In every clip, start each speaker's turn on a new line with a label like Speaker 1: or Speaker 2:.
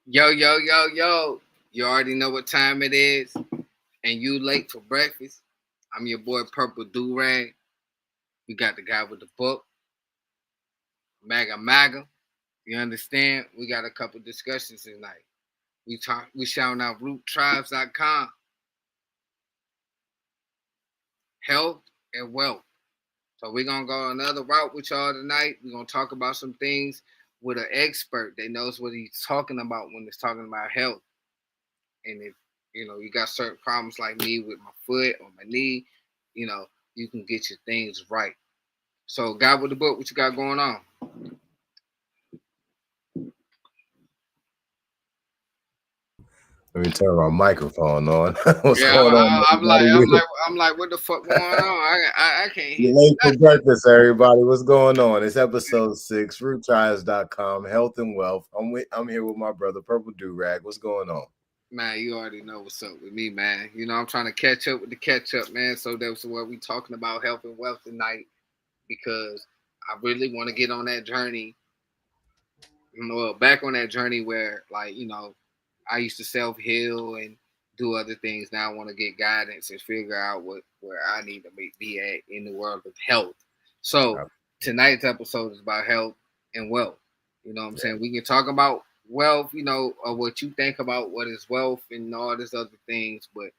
Speaker 1: Yo, yo, yo, yo. You already know what time it is, and you late for breakfast. I'm your boy Purple Durag. We got the guy with the book, Maga Maga. You understand? We got a couple discussions tonight. We shouting out roottribes.com, health and wealth. So we're gonna go another route with y'all tonight. We're gonna talk about some things with an expert that knows what he's talking about when he's talking about health. And if you got certain problems like me with my foot or my knee, you know, you can get your things right. So, guy with the book, what you got going on?
Speaker 2: Let me turn my microphone on. What's
Speaker 1: Yeah,
Speaker 2: going on,
Speaker 1: I'm like, I'm
Speaker 2: everybody?
Speaker 1: like, I'm like, what the fuck going on? I can't hear
Speaker 2: You're late for
Speaker 1: nothing.
Speaker 2: breakfast, everybody. What's going on? It's episode 6, rootchives.com, health and wealth. I'm here with my brother, Purple Durag. What's going on?
Speaker 1: Man, you already know what's up with me, man. I'm trying to catch up with the catch up, man. So that's what we talking about health and wealth tonight because I really want to get on that journey. Well, back on that journey where, like, I used to self heal and do other things. Now I want to get guidance and figure out where I need to be at in the world of health. So
Speaker 2: Uh,
Speaker 1: tonight's episode is about health and wealth. You know what I'm
Speaker 2: yeah.
Speaker 1: saying? We can talk about wealth, or what you think about what is wealth and all this other things, but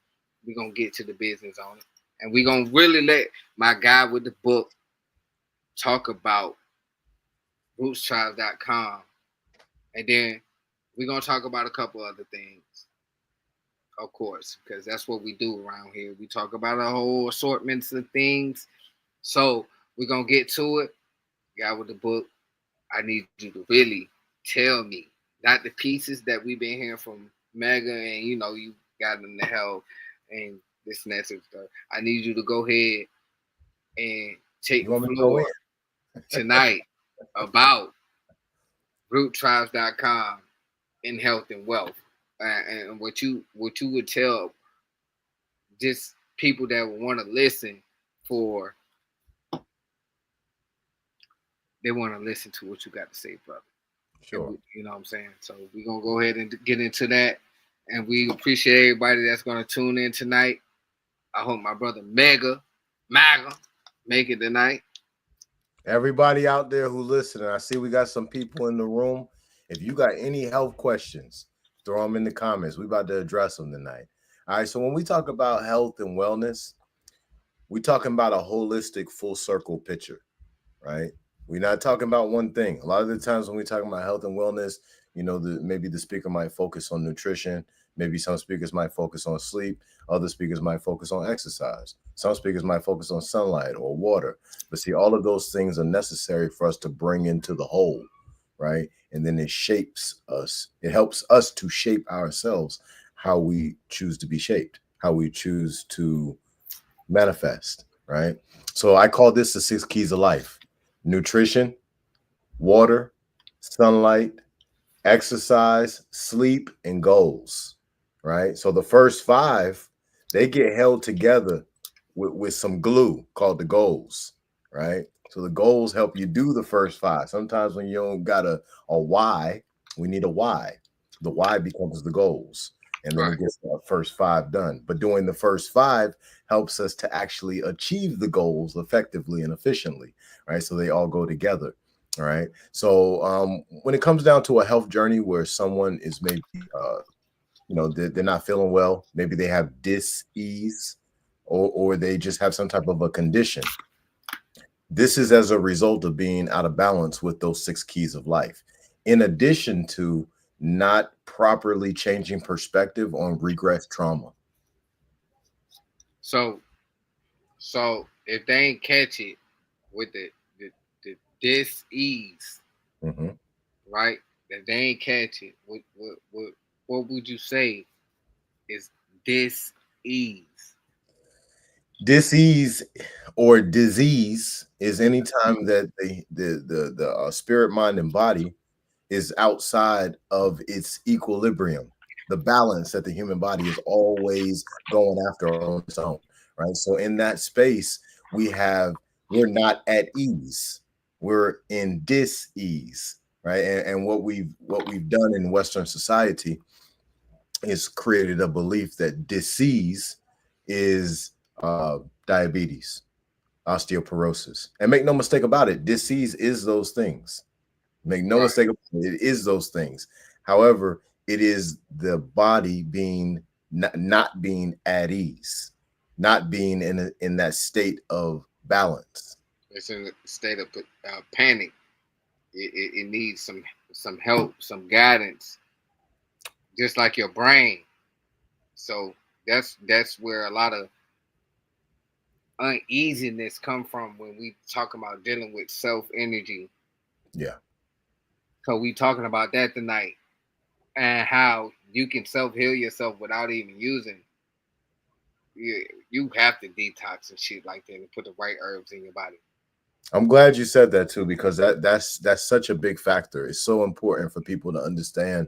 Speaker 1: we're gonna get to the business on it. And we're gonna really let my guy with the book talk about rootstribe.com. And then we're gonna talk about a couple other things, of course, because that's what we do around here. We talk about a whole assortments of things. So we're gonna get to it. Guy with the book, I need you to really tell me, not the pieces that we've been hearing from Mega and you got in the hell and this and that sort of stuff. I need you to go ahead and take
Speaker 2: You
Speaker 1: the
Speaker 2: want me to go in?
Speaker 1: floor tonight about roottribes.com in health and wealth. And what you would tell just people that want to listen for they want to listen to what you got to say, brother. And
Speaker 2: Sure.
Speaker 1: you know what I'm saying? So we're gonna go ahead and get into that. And we appreciate everybody that's gonna tune in tonight. I hope my brother Maga make it tonight.
Speaker 2: Everybody out there who listening, I see we got some people in the room. If you got any health questions, throw them in the comments. We about to address them tonight. All right. So when we talk about health and wellness, we're talking about a holistic, full circle picture, right? We're not talking about one thing. A lot of the times when we're talking about health and wellness, maybe the speaker might focus on nutrition. Maybe some speakers might focus on sleep. Other speakers might focus on exercise. Some speakers might focus on sunlight or water. But see, all of those things are necessary for us to bring into the whole, right? And then it shapes us. It helps us to shape ourselves how we choose to be shaped, how we choose to manifest, right? So I call this the 6 keys of life: nutrition, water, sunlight, exercise, sleep, and goals, right? So the first five, they get held together with some glue called the goals, right? So the goals help you do the first five. Sometimes when you don't got a why, we need a why. The why becomes the goals. And then
Speaker 1: Right.
Speaker 2: it gets the first five done. But doing the first five helps us to actually achieve the goals effectively and efficiently, right? So they all go together. All right. So when it comes down to a health journey where someone is maybe, they're not feeling well, maybe they have dis-ease, or they just have some type of a condition. This is as a result of being out of balance with those 6 keys of life, in addition to not properly changing perspective on regress trauma.
Speaker 1: So if they ain't catch it with the dis ease,
Speaker 2: Mhm.
Speaker 1: right? If they ain't catch it, what would you say is dis ease?
Speaker 2: Disease or disease is any time that the spirit, mind, and body is outside of its equilibrium, the balance that the human body is always going after on its own, right? So in that space, we're not at ease, we're in dis-ease, right? And what we've done in Western society is created a belief that disease is diabetes, osteoporosis. And make no mistake about it, disease is those things. Make no
Speaker 1: Right.
Speaker 2: mistake about it, it is those things. However, it is the body being not being at ease, not being in that state of balance.
Speaker 1: It's in a state of panic. It needs some help, some guidance, just like your brain. So that's where a lot of uneasiness come from when we talk about dealing with self energy.
Speaker 2: Yeah.
Speaker 1: So we talking about that tonight and how you can self heal yourself without even using. You have to detox and shit like that and put the right herbs in your body.
Speaker 2: I'm glad you said that too, because that's such a big factor. It's so important for people to understand,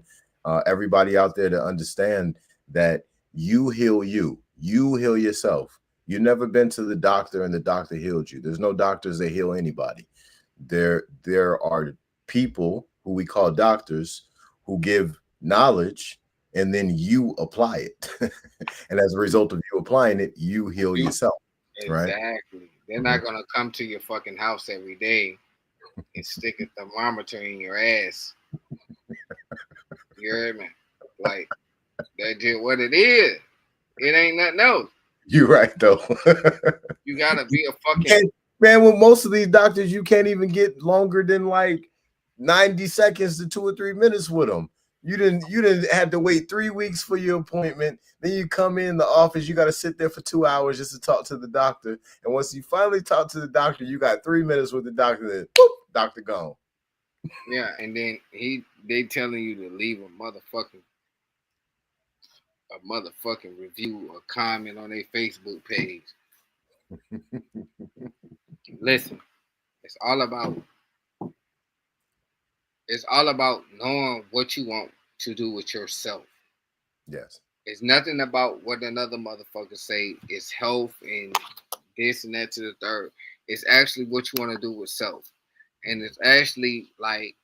Speaker 2: everybody out there to understand that you heal you, you heal yourself. You've never been to the doctor and the doctor healed you. There's no doctors that heal anybody. There are people who we call doctors who give knowledge and then you apply it. And as a result of you applying it, you heal
Speaker 1: You
Speaker 2: yourself, right?
Speaker 1: exactly. They're
Speaker 2: Mhm.
Speaker 1: not gonna come to your fucking house every day and stick a thermometer in your ass. You heard me? Like that's just what it is. It ain't nothing else.
Speaker 2: You're right though.
Speaker 1: You gotta be a
Speaker 2: You
Speaker 1: fucking
Speaker 2: can't, man, with most of these doctors, you can't even get longer than like 90 seconds to 2 or 3 minutes with them. You didn't have to wait 3 weeks for your appointment. Then you come in the office, you got to sit there for 2 hours just to talk to the doctor. And once you finally talk to the doctor, you got 3 minutes with the doctor, then boop, doctor gone.
Speaker 1: yeah. And then they telling you to leave a motherfucking review or comment on their Facebook page. Listen, it's all about it's all about knowing what you want to do with yourself.
Speaker 2: Yes.
Speaker 1: It's nothing about what another motherfucker say. It's health and this and that to the third. It's actually what you want to do with self. And it's actually like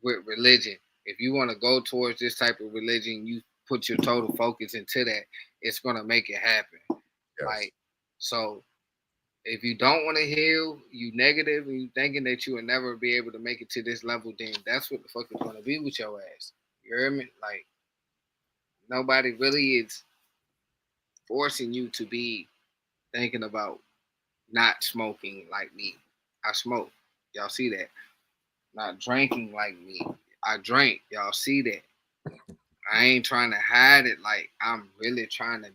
Speaker 1: with religion. If you want to go towards this type of religion, you put your total focus into that, it's gonna make it happen.
Speaker 2: Yes.
Speaker 1: Like so if you don't want to heal, you negative and you thinking that you will never be able to make it to this level, then that's what the fuck is gonna be with your ass. You hear me? Like nobody really is forcing you to be thinking about not smoking like me. I smoke. Y'all see that? Not drinking like me. I drink. Y'all see that? I ain't trying to hide it. Like I'm really trying to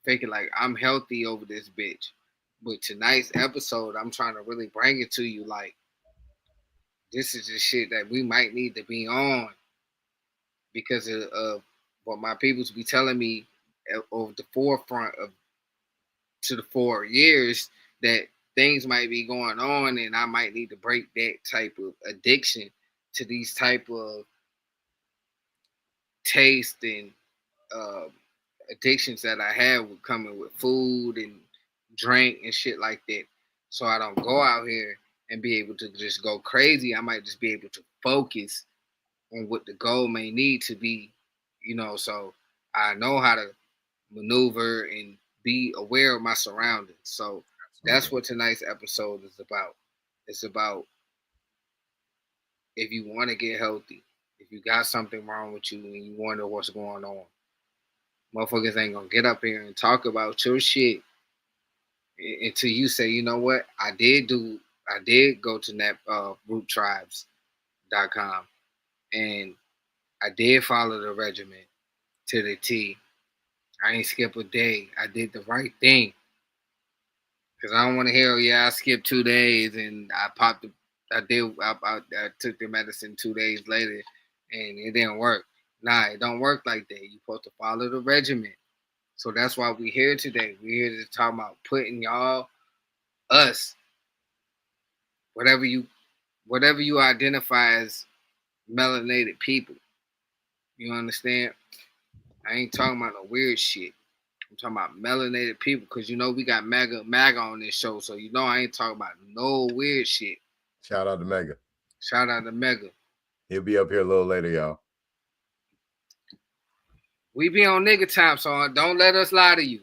Speaker 1: fake it like I'm healthy over this bitch. But tonight's episode, I'm trying to really bring it to you. Like this is the shit that we might need to be on because of what my peoples be telling me over the forefront of to the 4 years that things might be going on and I might need to break that type of addiction to these type of taste and uh, addictions that I have with coming with food and drink and shit like that. So I don't go out here and be able to just go crazy. I might just be able to focus on what the goal may need to be, so I know how to maneuver and be aware of my surroundings. So that's
Speaker 2: Absolutely.
Speaker 1: what tonight's episode is about. It's about if you want to get healthy, if you got something wrong with you and you wonder what's going on, motherfuckers ain't gonna get up here and talk about your shit until you say, you know what, I did go to that roottribes.com and I did follow the regimen to the T. I ain't skip a day. I did the right thing. Cause I don't want to hear, yeah, I skipped 2 days and I popped the, I did, I took the medicine 2 days later and it didn't work. Nah, it don't work like that. You supposed to follow the regimen. So that's why we here today. We here to talk about putting us, whatever you, whatever you identify as melanated people. You understand? I ain't talking about no weird shit. I'm talking about melanated people because we got MAGA on this show, so I ain't talking about no weird shit.
Speaker 2: Shout out to Mega.
Speaker 1: Shout out to Mega.
Speaker 2: He'll be up here a little later, y'all.
Speaker 1: We be on nigga time, so don't let us lie to you.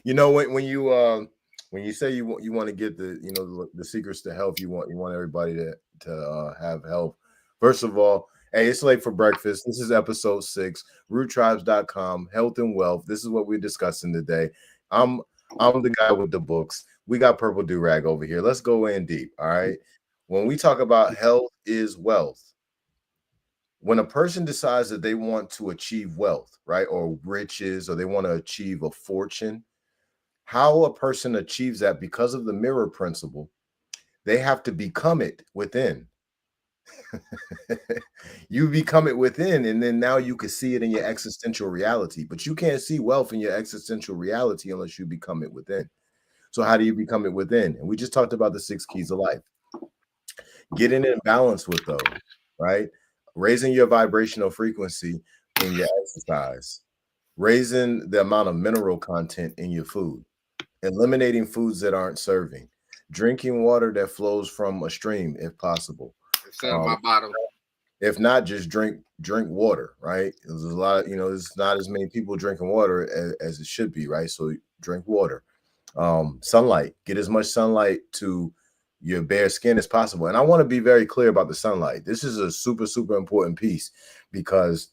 Speaker 2: You know, when you say you want to get the secrets to health, you want everybody to have health. First of all, hey, it's late for breakfast. This is episode 6, roottribes.com, health and wealth. This is what we're discussing today. I'm the guy with the books. We got Purple Do-Rag over here. Let's go in deep. All right. When we talk about health is wealth, when a person decides that they want to achieve wealth, right, or riches, or they want to achieve a fortune, how a person achieves that because of the mirror principle, they have to become it within. You become it within, and then now you can see it in your existential reality. But you can't see wealth in your existential reality unless you become it within. So how do you become it within? And we just talked about the 6 keys of life. Getting in balance with those, right? Raising your vibrational frequency in your exercise, raising the amount of mineral content in your food, eliminating foods that aren't serving, drinking water that flows from a stream if possible.
Speaker 1: Instead of my bottle.
Speaker 2: If not, just drink water, right? There's a lot, there's not as many people drinking water as it should be, right? So drink water. Sunlight, get as much sunlight to your bare skin as possible. And I want to be very clear about the sunlight. This is a super, super important piece because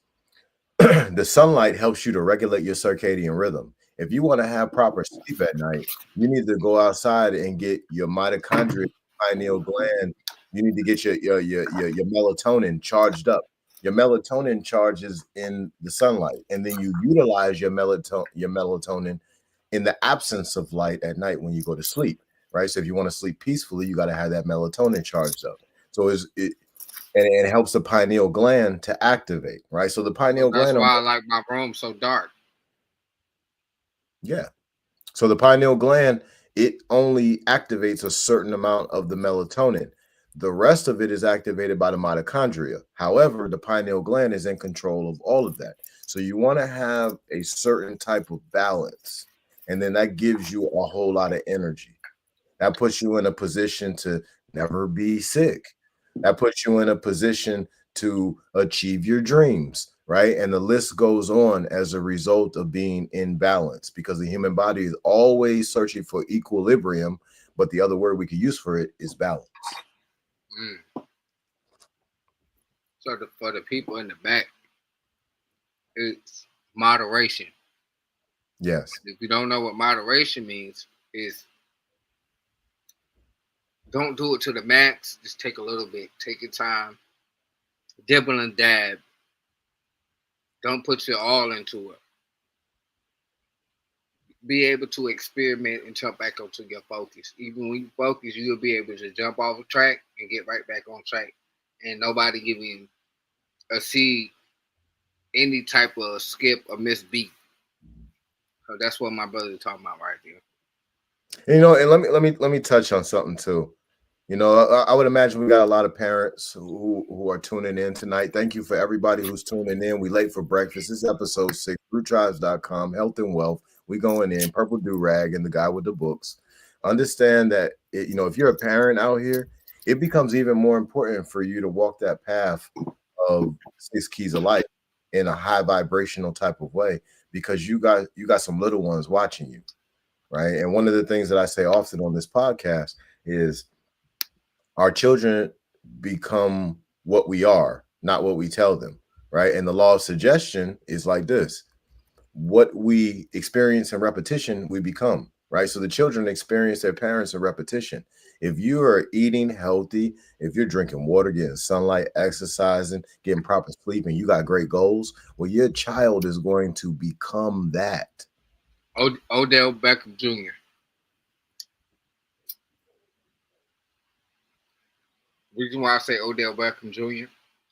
Speaker 2: the sunlight helps you to regulate your circadian rhythm. If you want to have proper sleep at night, you need to go outside and get your mitochondria, pineal gland. You need to get your melatonin charged up. Your melatonin charges in the sunlight, and then you utilize your melatonin in the absence of light at night when you go to sleep, right? So if you want to sleep peacefully, you got to have that melatonin charged up. So it helps the pineal gland to activate, right? So the pineal gland.
Speaker 1: That's why I like my room so dark.
Speaker 2: Yeah. So the pineal gland, it only activates a certain amount of the melatonin. The rest of it is activated by the mitochondria. However, the pineal gland is in control of all of that. So you want to have a certain type of balance, and then that gives you a whole lot of energy. That puts you in a position to never be sick. That puts you in a position to achieve your dreams, right? And the list goes on as a result of being in balance, because the human body is always searching for equilibrium, but the other word we could use for it is balance.
Speaker 1: So for the people in the back, it's moderation.
Speaker 2: Yes.
Speaker 1: If you don't know what moderation means, is don't do it to the max. Just take a little bit. Take your time. Dibble and dab. Don't put your all into it. Be able to experiment and jump back onto your focus. Even when you focus, you'll be able to jump off a track and get right back on track. And nobody give you any type of skip or miss beat. So that's what my brother is talking about right there.
Speaker 2: And let me touch on something too. I would imagine we got a lot of parents who are tuning in tonight. Thank you for everybody who's tuning in. We late for breakfast. This is episode 6, roottribes.com, health and wealth. We going in, Purple Do-Rag and the Guy with the Books. Understand that, if you're a parent out here, it becomes even more important for you to walk that path of 6 keys of life in a high vibrational type of way, because you got some little ones watching you, right? And one of the things that I say often on this podcast is our children become what we are, not what we tell them, right? And the law of suggestion is like this: what we experience in repetition, we become, right? So the children experience their parents in repetition. If you are eating healthy, if you're drinking water, getting sunlight, exercising, getting proper sleep, and you got great goals, well, your child is going to become that.
Speaker 1: Odell Beckham Jr. Reason why I say Odell Beckham Jr.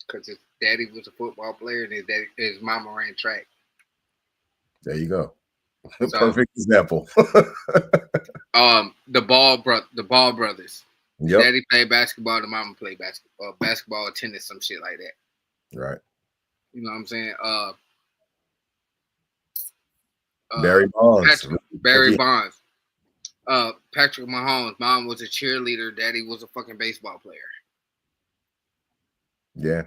Speaker 1: because his daddy was a football player and his mama ran track.
Speaker 2: There you go. So, perfect example.
Speaker 1: The Ball brothers.
Speaker 2: Yep.
Speaker 1: Daddy played basketball, the mama played basketball, tennis, some shit like that.
Speaker 2: Right.
Speaker 1: You know what I'm saying?
Speaker 2: Barry Bonds.
Speaker 1: Barry Bonds. Patrick Mahomes' mom was a cheerleader, daddy was a fucking baseball player.
Speaker 2: Yeah.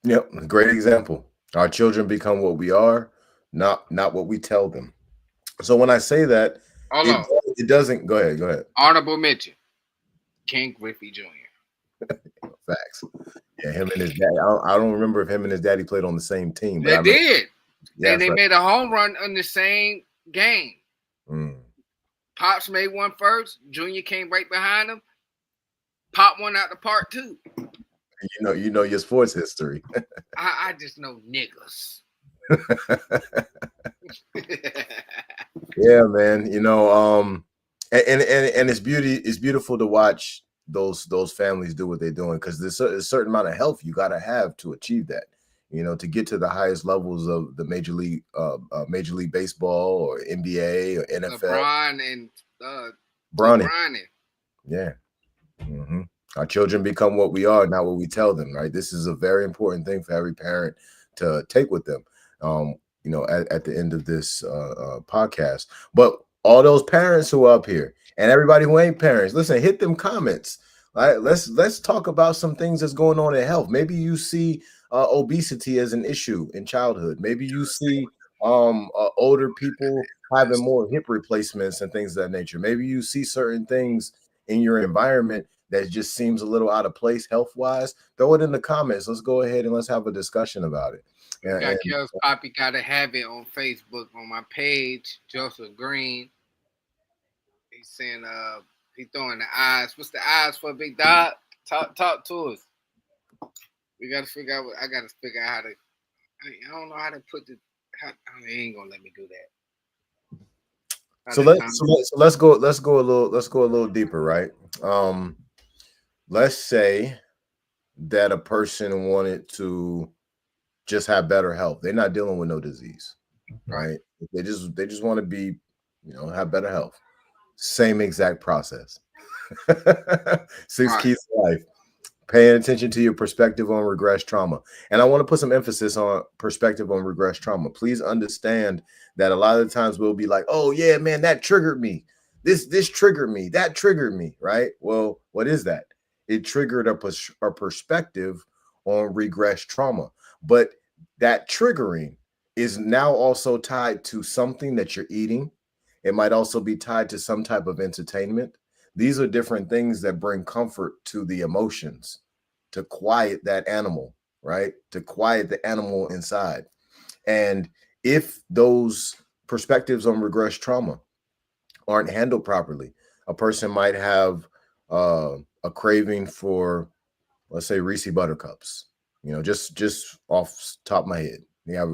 Speaker 2: Yep. Great example. Our children become what we are, not what we tell them. So when I say that,
Speaker 1: Hold
Speaker 2: it
Speaker 1: on.
Speaker 2: it doesn't. Go ahead. Go ahead.
Speaker 1: Honorable mention. Ken Griffey Jr.
Speaker 2: Facts. Yeah, him and his dad. I don't remember if him and his daddy played on the same team, but
Speaker 1: They
Speaker 2: I know.
Speaker 1: did. And
Speaker 2: Yes,
Speaker 1: they
Speaker 2: right.
Speaker 1: made a home run in the same game.
Speaker 2: Mm.
Speaker 1: Pops made one first. Junior came right behind him. Pop one out the park too.
Speaker 2: You know your sports history.
Speaker 1: I just know niggas.
Speaker 2: Yeah, man. And it's beautiful to watch those families do what they're doing, because there's a certain amount of health you got to have to achieve that. To get to the highest levels of the Major League Baseball or NBA or NFL.
Speaker 1: LeBron and
Speaker 2: Bronny.
Speaker 1: Bronny.
Speaker 2: Yeah. Mm-hmm. Our children become what we are, not what we tell them, right? This is a very important thing for every parent to take with them, at the end of this podcast. But all those parents who are up here and everybody who ain't parents, listen, hit them comments. All right, let's talk about some things that's going on in health. Maybe you see obesity as an issue in childhood. Maybe you see older people having more hip replacements and things of that nature. Maybe you see certain things in your environment that just seems a little out of place health wise. Throw it in the comments. Let's go ahead and let's have a discussion about it.
Speaker 1: Got Kel's Poppy Gotta Have It on Facebook on my page. Joseph Green. He's saying he throwing the eyes. What's the eyes for, big dog? Talk to us. We gotta figure out I gotta figure out how to I don't know how to put they ain't gonna let me do that.
Speaker 2: So let's go a little deeper, right? Let's say that a person wanted to just have better health. They're not dealing with no disease, right? They just want to be, have better health. Same exact process. 6 keys to life. Paying attention to your perspective on regress trauma. And I want to put some emphasis on perspective on regress trauma. Please understand that a lot of the times we'll be like, oh yeah, man, that triggered me. This triggered me. That triggered me, right? Well, what is that? It triggered a perspective on regress trauma. But that triggering is now also tied to something that you're eating. It might also be tied to some type of entertainment. These are different things that bring comfort to the emotions, to quiet that animal, right? To quiet the animal inside. And if those perspectives on regress trauma aren't handled properly, a person might have a craving for, let's say, Reese Buttercups, just off top of my head. Yeah,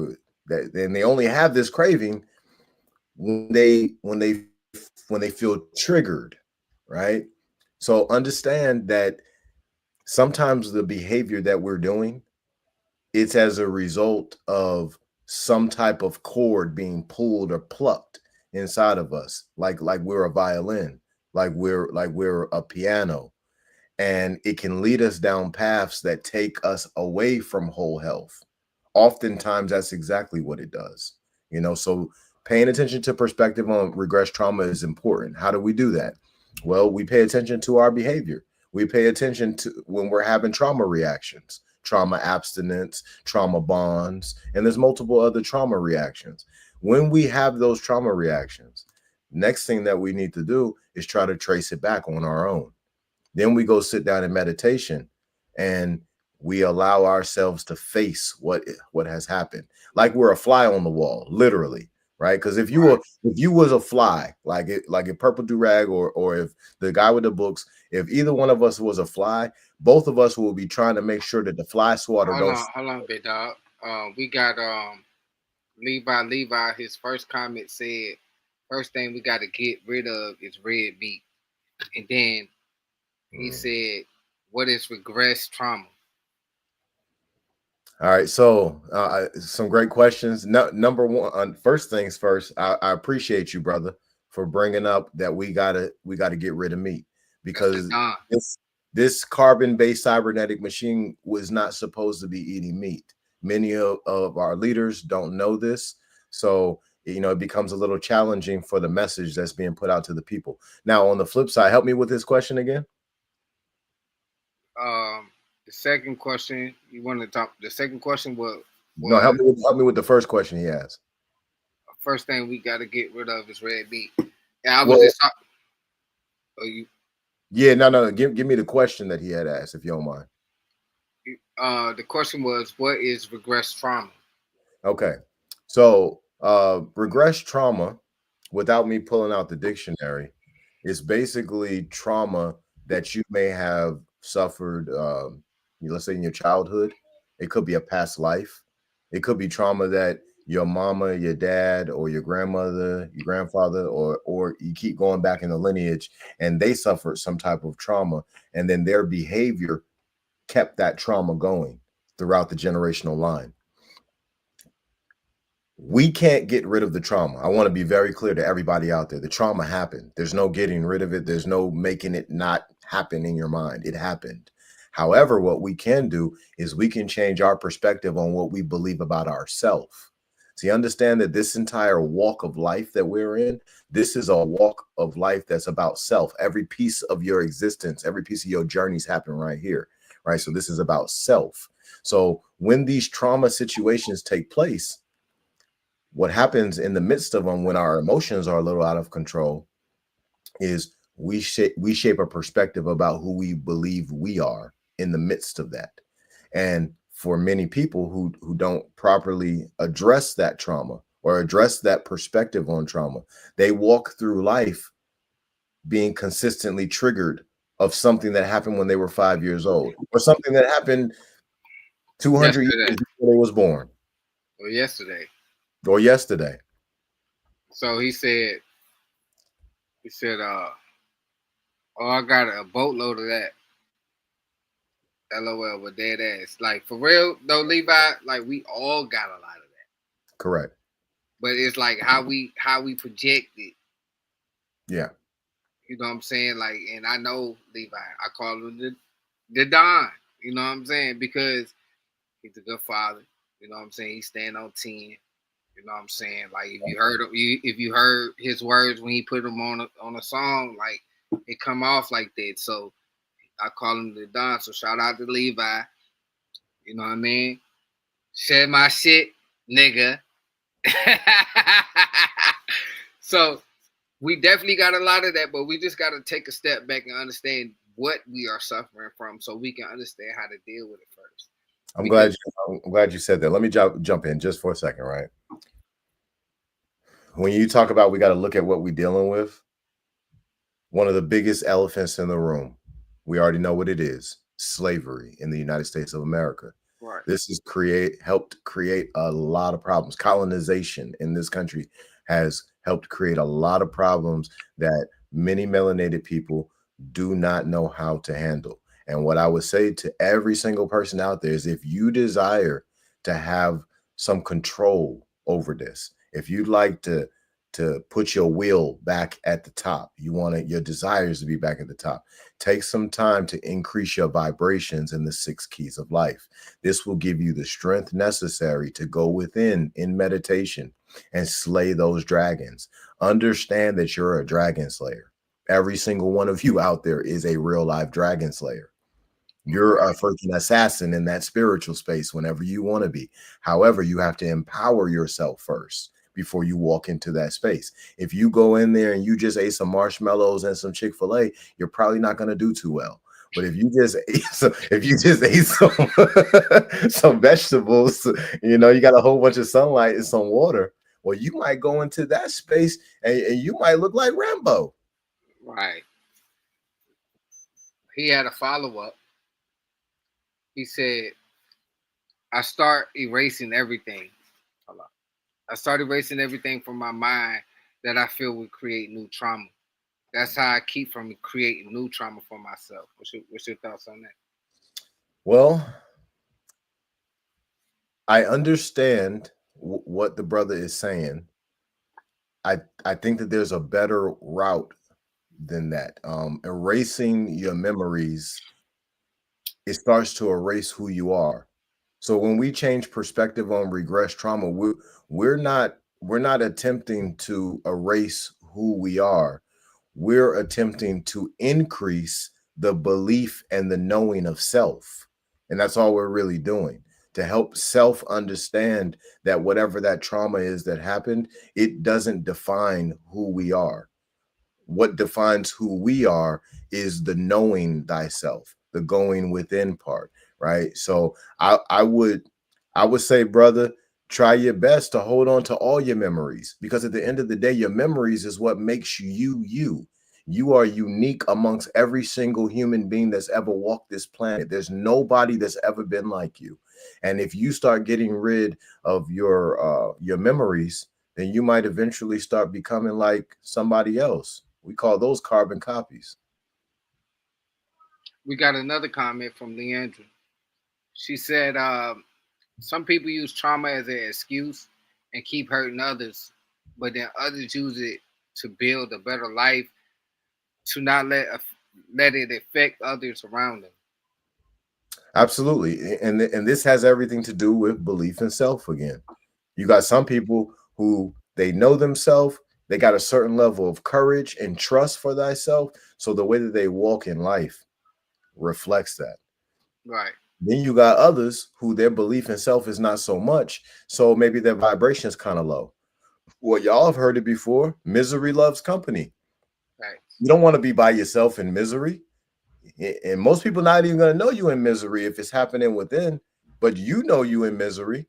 Speaker 2: and they only have this craving when they feel triggered, right? So understand that sometimes the behavior that we're doing, it's as a result of some type of cord being pulled or plucked inside of us, like we're a violin, like we're a piano, and it can lead us down paths that take us away from whole health. Oftentimes that's exactly what it does. So paying attention to perspective on regress trauma is important. How do we do that? Well, we pay attention to our behavior. We pay attention to when we're having trauma reactions, trauma abstinence, trauma bonds, and there's multiple other trauma reactions. When we have those trauma reactions, next thing that we need to do is try to trace it back on our own. Then we go sit down in meditation and we allow ourselves to face what has happened, like we're a fly on the wall, literally, right? Because if you was a fly, like a purple durag, or if the guy with the books, if either one of us was a fly, both of us will be trying to make sure that the fly swatter don't.
Speaker 1: Hold on, big dog. We got Levi. His first comment said, first thing we got to get rid of is red meat, and then he said, what is regress trauma?
Speaker 2: All right, so some great questions. Number one, first things first, I appreciate you, brother, for bringing up that we gotta get rid of meat, because this carbon-based cybernetic machine was not supposed to be eating meat. Many of our leaders don't know this, so it becomes a little challenging for the message that's being put out to the people. Now, on the flip side, help me with this question again.
Speaker 1: The second question you want to talk. The second question
Speaker 2: No,
Speaker 1: was
Speaker 2: help me with the first question he asked.
Speaker 1: first thing we got to get rid of is red meat. And I was
Speaker 2: Well,
Speaker 1: just talking.
Speaker 2: Yeah, no. Give me the question that he had asked, if you don't mind.
Speaker 1: The question was, what is regress trauma?
Speaker 2: Okay, so regress trauma, without me pulling out the dictionary, is basically trauma that you may have suffered. Let's say in your childhood, it could be a past life. It could be trauma that your mama, your dad, or your grandmother, your grandfather, or you keep going back in the lineage, and they suffered some type of trauma, and then their behavior kept that trauma going throughout the generational line. We can't get rid of the trauma. I want to be very clear to everybody out there. The trauma happened. There's no getting rid of it. There's no making it not happen in your mind. It happened. However, what we can do is we can change our perspective on what we believe about ourselves. See, understand that this entire walk of life that we're in, this is a walk of life that's about self. Every piece of your existence, every piece of your journeys happen right here, right? So this is about self. So when these trauma situations take place, what happens in the midst of them when our emotions are a little out of control is we shape a perspective about who we believe we are in the midst of that. And for many people who don't properly address that trauma or address that perspective on trauma, they walk through life being consistently triggered of something that happened when they were 5 years old, or something that happened 200 years
Speaker 1: Yesterday.
Speaker 2: before they was born,
Speaker 1: Or yesterday.
Speaker 2: or yesterday.
Speaker 1: So he said, oh, I got a boatload of that. LOL with dead ass. Like for real though, Levi, like we all got a lot of that.
Speaker 2: Correct.
Speaker 1: But it's like how we project it.
Speaker 2: Yeah.
Speaker 1: You know what I'm saying? Like, and I know Levi, I call him the Don. You know what I'm saying? Because he's a good father. You know what I'm saying? He stand on 10. You know what I'm saying? Like if you heard his words when he put them on a song, like it come off like that. So I call him the Don. So shout out to Levi. You know what I mean? Share my shit, nigga. So we definitely got a lot of that, but we just got to take a step back and understand what we are suffering from, so we can understand how to deal with it first.
Speaker 2: I'm glad you said that. Let me jump in just for a second, right? When you talk about we got to look at what we're dealing with, one of the biggest elephants in the room, we already know what it is: slavery in the United States of America.
Speaker 1: Right.
Speaker 2: This has helped create a lot of problems. Colonization in this country has helped create a lot of problems that many melanated people do not know how to handle. And what I would say to every single person out there is, if you desire to have some control over this, if you'd like to put your will back at the top, you want your desires to be back at the top, take some time to increase your vibrations in the 6 keys of life. This will give you the strength necessary to go within in meditation and slay those dragons. Understand that you're a dragon slayer. Every single one of you out there is a real live dragon slayer. You're a freaking assassin in that spiritual space whenever you want to be. However, you have to empower yourself first before you walk into that space. If you go in there and you just ate some marshmallows and some Chick-fil-A, you're probably not going to do too well. But if you just ate some vegetables, you got a whole bunch of sunlight and some water, well, you might go into that space and you might look like Rambo.
Speaker 1: Right. He had a follow-up. He said, I start erasing everything. I start erasing everything from my mind that I feel would create new trauma. That's how I keep from creating new trauma for myself. What's your thoughts on that?
Speaker 2: Well, I understand what the brother is saying. I think that there's a better route than that. Erasing your memories, it starts to erase who you are. So when we change perspective on regress trauma, we're not we're not attempting to erase who we are. We're attempting to increase the belief and the knowing of self. And that's all we're really doing, to help self understand that whatever that trauma is that happened, it doesn't define who we are. What defines who we are is the knowing thyself, the going within part, right? So I would say, brother, try your best to hold on to all your memories, because at the end of the day, your memories is what makes you you. You are unique amongst every single human being that's ever walked this planet. There's nobody that's ever been like you. And if you start getting rid of your memories, then you might eventually start becoming like somebody else. We call those carbon copies.
Speaker 1: We got another comment from Leandra. She said, some people use trauma as an excuse and keep hurting others, but then others use it to build a better life, to not let it affect others around them.
Speaker 2: Absolutely. And this has everything to do with belief in self again. You got some people who they know themselves, they got a certain level of courage and trust for thyself. So the way that they walk in life reflects that.
Speaker 1: Right.
Speaker 2: Then you got others who their belief in self is not so much. So maybe their vibration is kind of low. Well, y'all have heard it before. Misery loves company.
Speaker 1: Right.
Speaker 2: You don't want to be by yourself in misery. And most people not even going to know you in misery if it's happening within, but you know you in misery,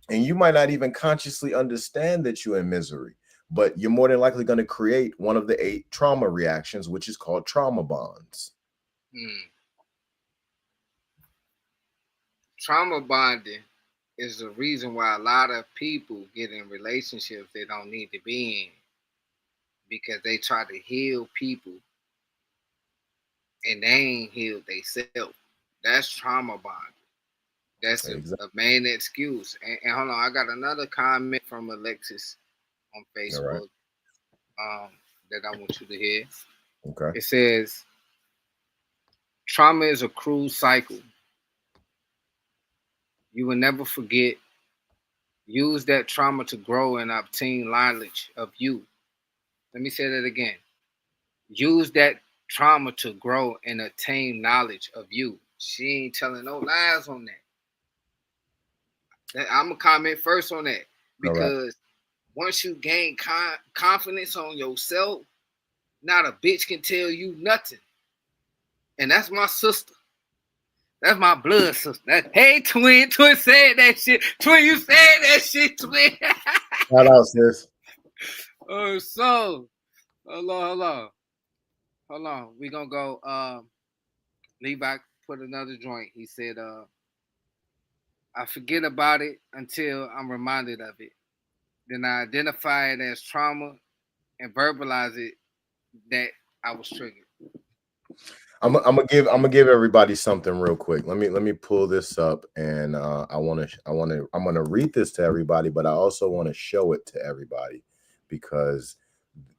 Speaker 2: and you might not even consciously understand that you're in misery, but you're more than likely going to create one of the 8 trauma reactions, which is called trauma bonds.
Speaker 1: Hmm. Trauma bonding is the reason why a lot of people get in relationships they don't need to be in, because they try to heal people and they ain't healed themselves. That's trauma bonding. That's a
Speaker 2: Exactly.
Speaker 1: main excuse. And hold on, I got another comment from Alexis on
Speaker 2: All right.
Speaker 1: Facebook, um, that I want you to hear.
Speaker 2: Okay.
Speaker 1: It says, trauma is a cruel cycle. You will never forget. Use that trauma to grow and obtain knowledge of you. Let me say that again. Use that trauma to grow and attain knowledge of you. She ain't telling no lies on that. I'm gonna comment first on that,
Speaker 2: All right.
Speaker 1: because once you gain confidence on yourself, not a bitch can tell you nothing. And that's my sister. That's my blood sister. Hey, twin, twin said that shit. Twin, you said that shit, twin.
Speaker 2: Shout out, sis.
Speaker 1: Oh, so hold on. We gonna go. Levi put another joint. He said, I forget about it until I'm reminded of it. Then I identify it as trauma and verbalize it that I was triggered.
Speaker 2: I'm gonna give everybody something real quick. Let me pull this up, and I'm gonna read this to everybody, but I also want to show it to everybody, because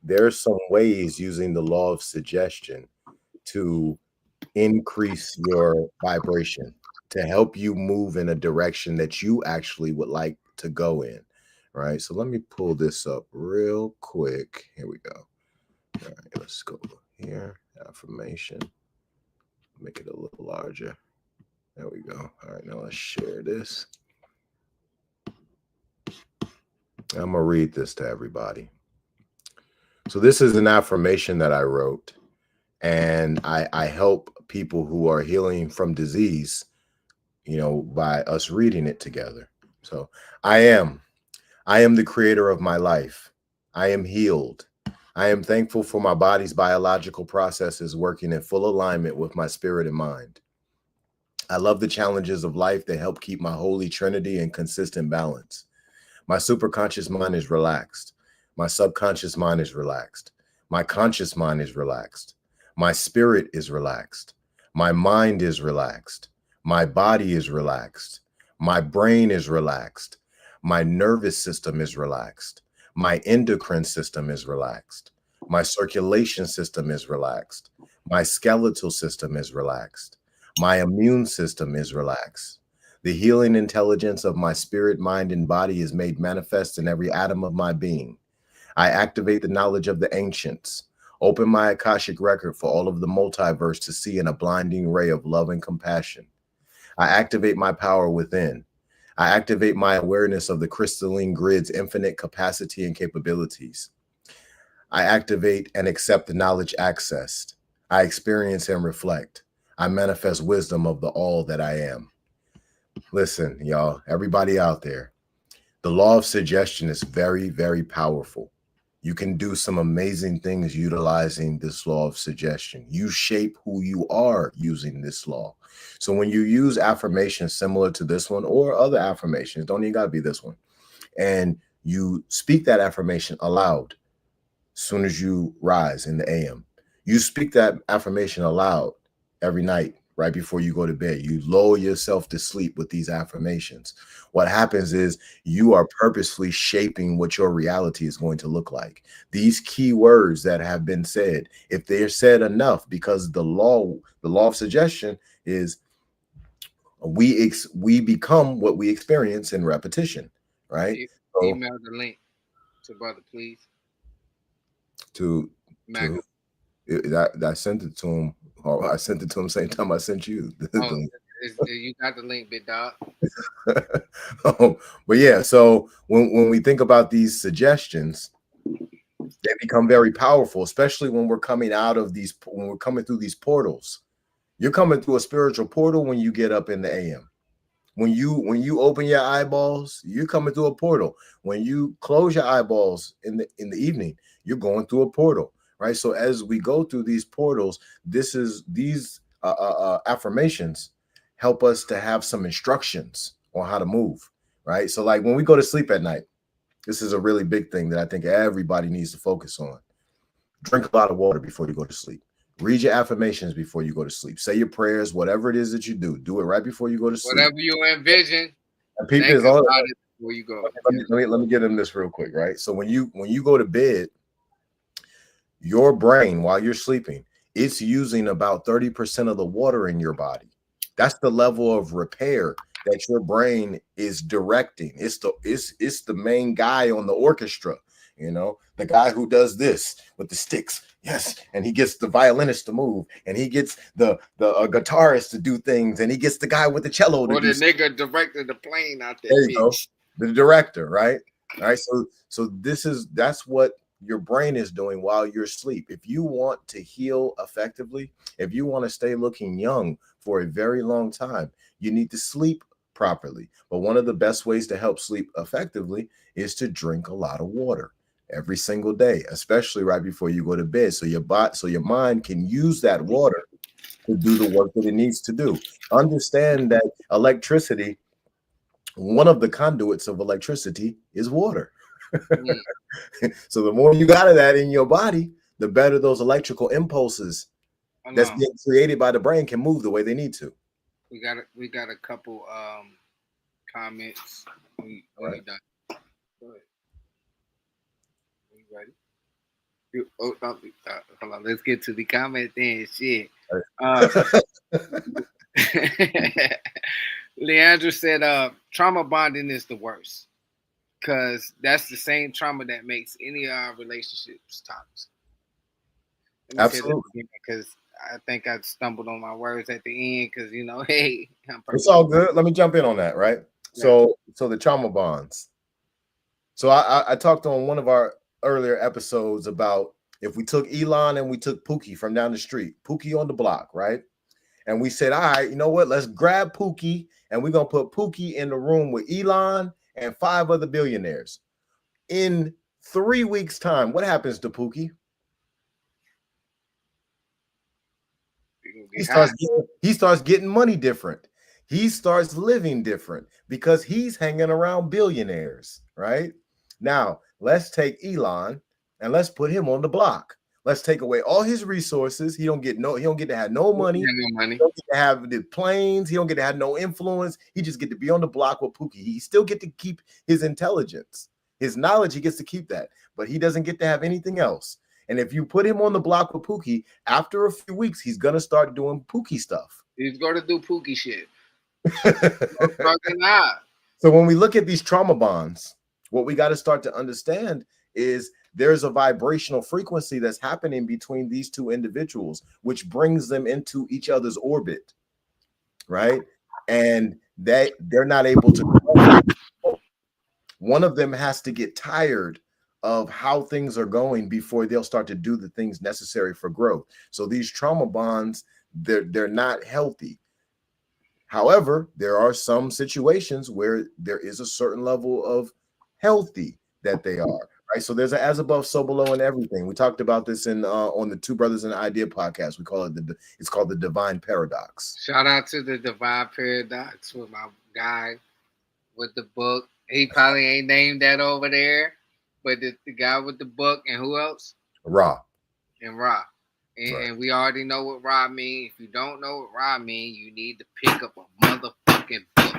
Speaker 2: there's some ways using the law of suggestion to increase your vibration, to help you move in a direction that you actually would like to go in. Right. So let me pull this up real quick. Here we go. All right, let's go here. Affirmation. Make it a little larger. There we go. All right, now let's share this. I'm gonna read this to everybody. So this is an affirmation that I wrote, and I help people who are healing from disease, by us reading it together. So I am. I am the creator of my life. I am healed. I am thankful for my body's biological processes working in full alignment with my spirit and mind. I love the challenges of life that help keep my holy trinity in consistent balance. My superconscious mind is relaxed. My subconscious mind is relaxed. My conscious mind is relaxed. My spirit is relaxed. My mind is relaxed. My body is relaxed. My brain is relaxed. My nervous system is relaxed. My endocrine system is relaxed. My circulation system is relaxed. My skeletal system is relaxed. My immune system is relaxed. The healing intelligence of my spirit, mind, and body is made manifest in every atom of my being. I activate the knowledge of the ancients. Open my Akashic record for all of the multiverse to see in a blinding ray of love and compassion. I activate my power within. I activate my awareness of the crystalline grid's infinite capacity and capabilities. I activate and accept the knowledge accessed. I experience and reflect. I manifest wisdom of the all that I am. Listen, y'all, everybody out there, the law of suggestion is very, very powerful. You can do some amazing things utilizing this law of suggestion. You shape who you are using this law. So when you use affirmations similar to this one or other affirmations, don't even got to be this one, and you speak that affirmation aloud as soon as you rise in the AM, you speak that affirmation aloud every night right before you go to bed. You lull yourself to sleep with these affirmations. What happens is you are purposefully shaping what your reality is going to look like. These key words that have been said, if they're said enough, because the law of suggestion is we become what we experience in repetition, right? So
Speaker 1: Email the link to brother, please.
Speaker 2: to
Speaker 1: Maga.
Speaker 2: that I sent it to him. Or I sent it to him same time I sent you.
Speaker 1: Oh, you got the link, big dog.
Speaker 2: But yeah, so when we think about these suggestions, they become very powerful, especially when we're coming out of these, when we're coming through these portals. You're coming through a spiritual portal when you get up in the AM. When you open your eyeballs, you're coming through a portal. When you close your eyeballs in the evening, you're going through a portal, right? So as we go through these portals, these affirmations help us to have some instructions on how to move, right? So like when we go to sleep at night, this is a really big thing that I think everybody needs to focus on. Drink a lot of water before you go to sleep. Read your affirmations before you go to sleep. Say your prayers, whatever it is that you do it right before you go to sleep.
Speaker 1: Whatever you envision,
Speaker 2: and people
Speaker 1: think
Speaker 2: is all
Speaker 1: about it before you go.
Speaker 2: Let me get in this real quick, right? So when you go to bed, your brain while you're sleeping, it's using about 30% of the water in your body. That's the level of repair that your brain is directing. It's the main guy on the orchestra, the guy who does this with the sticks. Yes, and he gets the violinist to move, and he gets the guitarist to do things, and he gets the guy with the cello to
Speaker 1: or
Speaker 2: do
Speaker 1: the nigga directed the plane out there.
Speaker 2: There you go, the director, right? All right, so that's what your brain is doing while you're asleep. If you want to heal effectively, if you want to stay looking young for a very long time, you need to sleep properly. But one of the best ways to help sleep effectively is to drink a lot of water every single day, especially right before you go to bed, so your mind can use that water to do the work that it needs to do. Understand that electricity, one of the conduits of electricity is water. So the more you got of that in your body, the better those electrical impulses that's being created by the brain can move the way they need to.
Speaker 1: We got a couple comments. We done. Go ahead. Are you ready? Hold on. Let's get to the comment then. Shit. Leandra said, trauma bonding is the worst because that's the same trauma that makes any of our relationships toxic.
Speaker 2: Absolutely.
Speaker 1: Because I think I stumbled on my words at the end because, hey.
Speaker 2: It's all good. Let me jump in on that, right? Yeah. So the trauma bonds. So I talked on one of our earlier episodes about if we took Elon and we took Pookie from down the street, Pookie on the block, right? And we said, all right, you know what? Let's grab Pookie and we're going to put Pookie in the room with Elon and 5 other billionaires. In 3 weeks' time, what happens to Pookie? He starts getting money different. He starts living different because he's hanging around billionaires, right? Now, let's take Elon and let's put him on the block. Let's take away all his resources. He don't get to have no money. He don't get to have the planes. He don't get to have no influence. He just get to be on the block with Pookie. He still get to keep his intelligence, his knowledge. He gets to keep that, but he doesn't get to have anything else. And if you put him on the block with Pookie, after a few weeks, he's gonna start doing Pookie stuff.
Speaker 1: He's gonna do Pookie shit. Fucking not.
Speaker 2: So when we look at these trauma bonds, what we got to start to understand is there's a vibrational frequency that's happening between these two individuals, which brings them into each other's orbit, right? And they're not able to grow. One of them has to get tired of how things are going before they'll start to do the things necessary for growth. So these trauma bonds, they're not healthy. However, there are some situations where there is a certain level of healthy that they are, right? So there's an as above, so below, and everything. We talked about this in on the Two Brothers in Idea podcast. We call it it's called the Divine Paradox.
Speaker 1: Shout out to the Divine Paradox with my guy with the book. He probably ain't named that over there, but the guy with the book, and who else?
Speaker 2: Ra.
Speaker 1: And Ra. And we already know what Ra mean. If you don't know what Ra mean, you need to pick up a motherfucking book.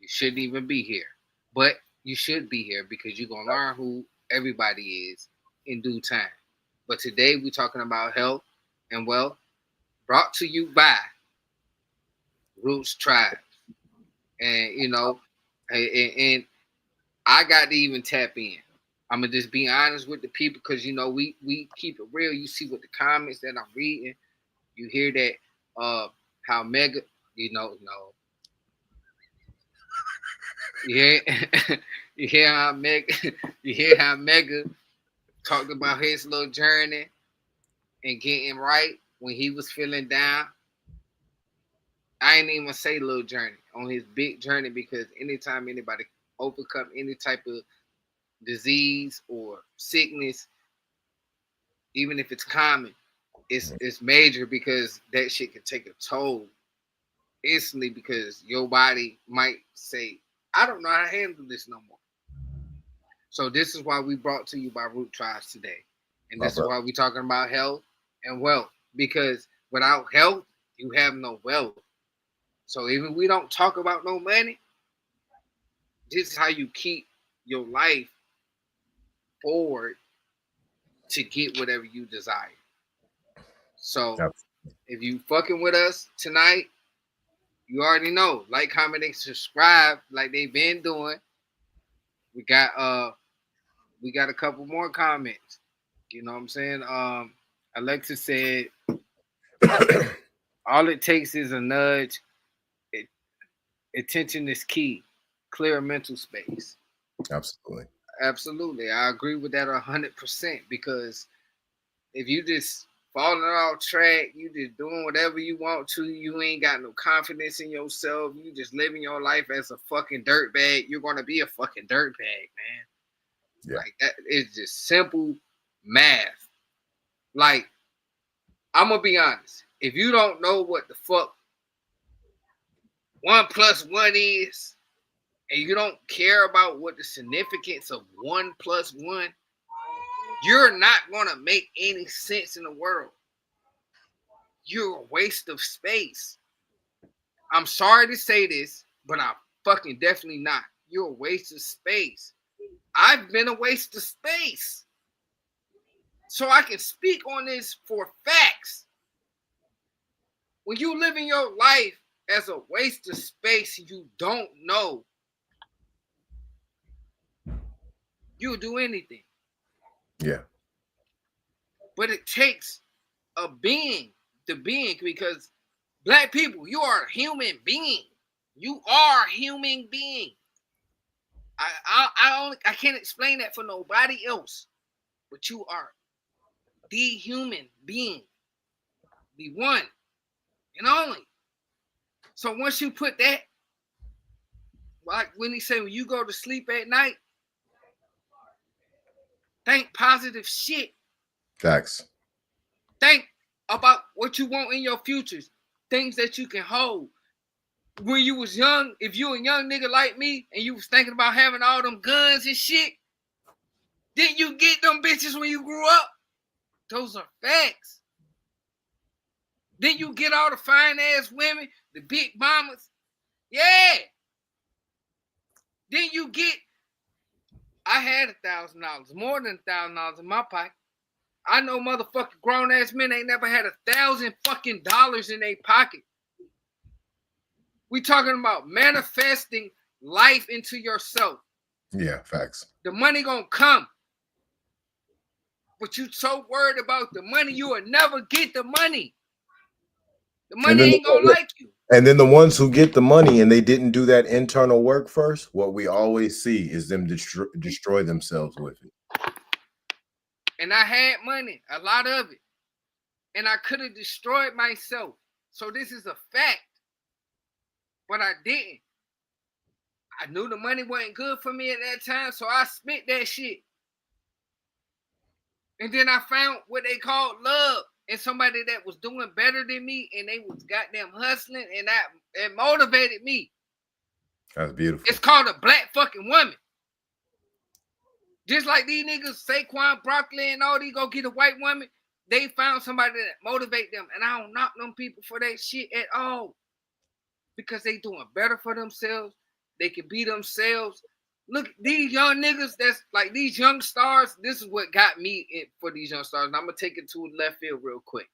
Speaker 1: You shouldn't even be here. But you should be here because you're going to learn who everybody is in due time. But today we're talking about health and wealth, brought to you by Roots Tribe. And, you know, and I got to even tap in. I'm going to just be honest with the people because, you know, we keep it real. You see what the comments that I'm reading. You hear that how Mega, you know, no. Yeah, you hear how Mega talked about his little journey and getting right when he was feeling down. I ain't even say little journey on his big journey because anytime anybody overcome any type of disease or sickness, even if it's common, it's major because that shit can take a toll instantly because your body might say, I don't know how to handle this no more. So this is why we brought to you by Root Tribes today. And this is why we're talking about health and wealth. Because without health, you have no wealth. So even we don't talk about no money, this is how you keep your life forward to get whatever you desire. So if you fucking with us tonight, you already know. Like, comment, and subscribe like they've been doing. We got a couple more comments. You know what I'm saying? Alexa said all it takes is a nudge. Attention is key. Clear mental space. Absolutely. I agree with that 100% because if you just falling off track, you just doing whatever you want to, you ain't got no confidence in yourself, you just living your life as a fucking dirtbag, you're gonna be a fucking dirtbag, man. Yeah. Like that is just simple math. Like, I'm gonna be honest. If you don't know what the fuck 1 + 1 is, and you don't care about what the significance of 1 + 1, you're not gonna make any sense in the world. You're a waste of space. I'm sorry to say this, but I'm fucking definitely not. You're a waste of space. I've been a waste of space. So I can speak on this for facts. When you live in your life as a waste of space, you don't know. You'll do anything.
Speaker 2: Yeah.
Speaker 1: But it takes a being to being because Black people, you are a human being. You are a human being. I can't explain that for nobody else. But you are the human being. The one and only. So once you put that, like when he said when you go to sleep at night, think positive shit.
Speaker 2: Facts.
Speaker 1: Think about what you want in your futures. Things that you can hold. When you was young, if you a young nigga like me and you was thinking about having all them guns and shit, didn't you get them bitches when you grew up? Those are facts. Didn't you get all the fine ass women, the big mamas? Yeah. Didn't you get, I had $1,000, more than $1,000 in my pocket. I know motherfucking grown ass men ain't never had $1,000 fucking dollars in their pocket. We talking about manifesting life into yourself.
Speaker 2: Yeah, facts.
Speaker 1: The money gonna come. But you so worried about the money, you will never get the money. The money ain't gonna like you.
Speaker 2: And then the ones who get the money and they didn't do that internal work first, what we always see is them destroy themselves with it.
Speaker 1: And I had money, a lot of it. And I could have destroyed myself. So this is a fact. But I didn't. I knew the money wasn't good for me at that time, so I spent that shit. And then I found what they called love and somebody that was doing better than me, and they was goddamn hustling, and it motivated me.
Speaker 2: That's beautiful.
Speaker 1: It's called a black fucking woman. Just like these niggas, Saquon, Broccoli, and all these go get a white woman, they found somebody that motivate them. And I don't knock them people for that shit at all. Because they doing better for themselves. They can be themselves. Look, these young niggas, that's like these young stars, this is what got me in for these young stars. And I'm going to take it to left field real quick.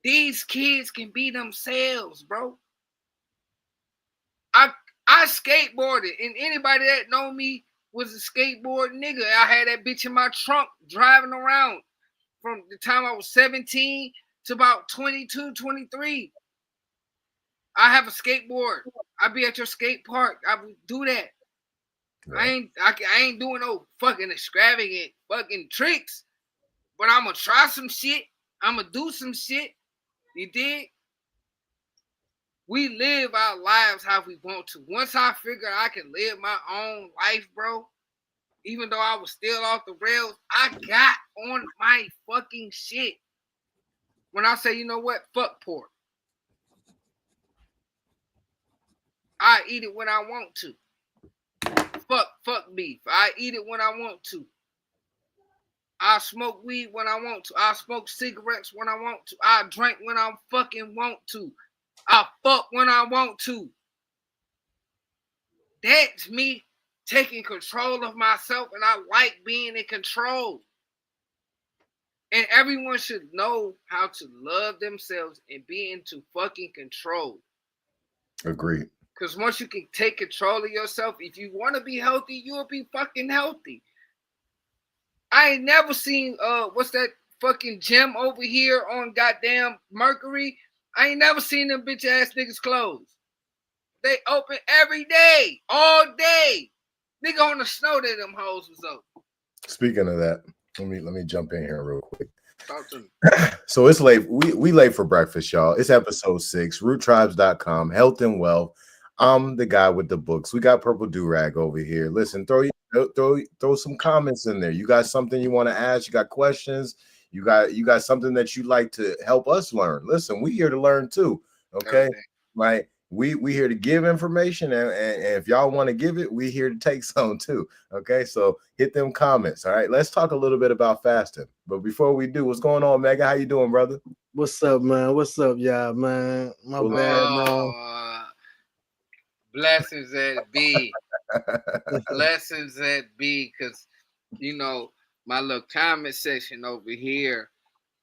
Speaker 1: These kids can be themselves, bro. I skateboarded, and anybody that know me was a skateboard nigga. I had that bitch in my trunk driving around from the time I was 17 to about 22, 23. I have a skateboard. I be at your skate park. I would do that. Right. I ain't doing no fucking extravagant fucking tricks, but I'm gonna try some shit. I'm gonna do some shit. You dig? We live our lives how we want to. Once I figure I can live my own life, bro, even though I was still off the rails, I got on my fucking shit. When I say, you know what? Fuck pork. I eat it when I want to. Fuck beef. I eat it when I want to. I smoke weed when I want to. I smoke cigarettes when I want to. I drink when I fucking want to. I fuck when I want to. That's me taking control of myself, and I like being in control. And everyone should know how to love themselves and be into fucking control.
Speaker 2: Agreed.
Speaker 1: Because once you can take control of yourself, if you want to be healthy, you'll be fucking healthy. I ain't never seen, what's that fucking gym over here on goddamn Mercury? I ain't never seen them bitch ass niggas close. They open every day, all day. Nigga on the snow that them hoes was open.
Speaker 2: Speaking of that, let me jump in here real quick.
Speaker 1: Talk to me.
Speaker 2: So it's late. We late for breakfast, y'all. It's episode 6, roottribes.com, health and wealth. I'm the guy with the books. We got Purple Durag over here. Listen, throw some comments in there. You got something you want to ask? You got questions? You got something that you like to help us learn? Listen, we here to learn too. Okay, right? We here to give information, and if y'all want to give it, we here to take some too. Okay, so hit them comments. All right, let's talk a little bit about fasting. But before we do, what's going on, Mega? How you doing, brother?
Speaker 3: What's up, man? What's up, y'all, man? My bad, man.
Speaker 1: Blessings at B. Blessings at B, because, you know, my little comment section over here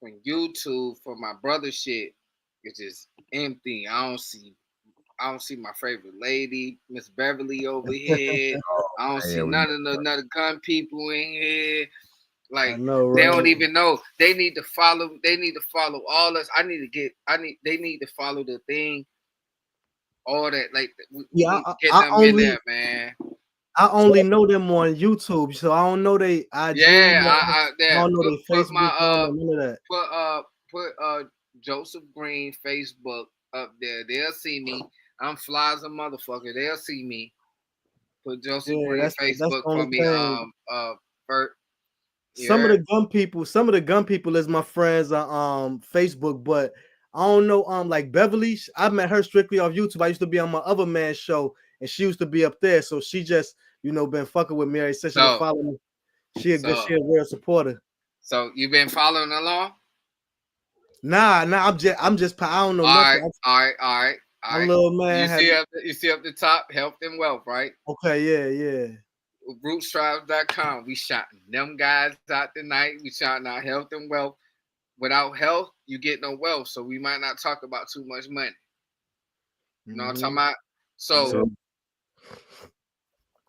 Speaker 1: on YouTube for my brother shit is just empty. I don't see my favorite lady, Miss Beverly over here. I don't see none of the gun people in here. Like, they don't even know. They need to follow. They need to follow all us. They need to follow the thing. All that, like, get them in there, man.
Speaker 3: I only know them on YouTube, so I don't know they IG.
Speaker 1: I don't know
Speaker 3: their Facebook. None of that.
Speaker 1: Put Joseph Green Facebook up there. They'll see me. I'm fly as a motherfucker. They'll see me. Put Joseph Green Facebook for me.
Speaker 3: Some of the gun people is my friends on Facebook, but I don't know. Like Beverly, I met her strictly off YouTube. I used to be on my other man's show, and she used to be up there. So she just, been fucking with me. She been following me. She a real supporter.
Speaker 1: So you been following along?
Speaker 3: Nah. I'm just. I don't know nothing.
Speaker 1: All right.
Speaker 3: Little man.
Speaker 1: You see up the top, health and wealth, right?
Speaker 3: Okay, yeah.
Speaker 1: Rootstribes.com. We shouting them guys out tonight. We shouting out health and wealth. Without health, you get no wealth. So we might not talk about too much money. You know what I'm talking about? So
Speaker 3: Yeah.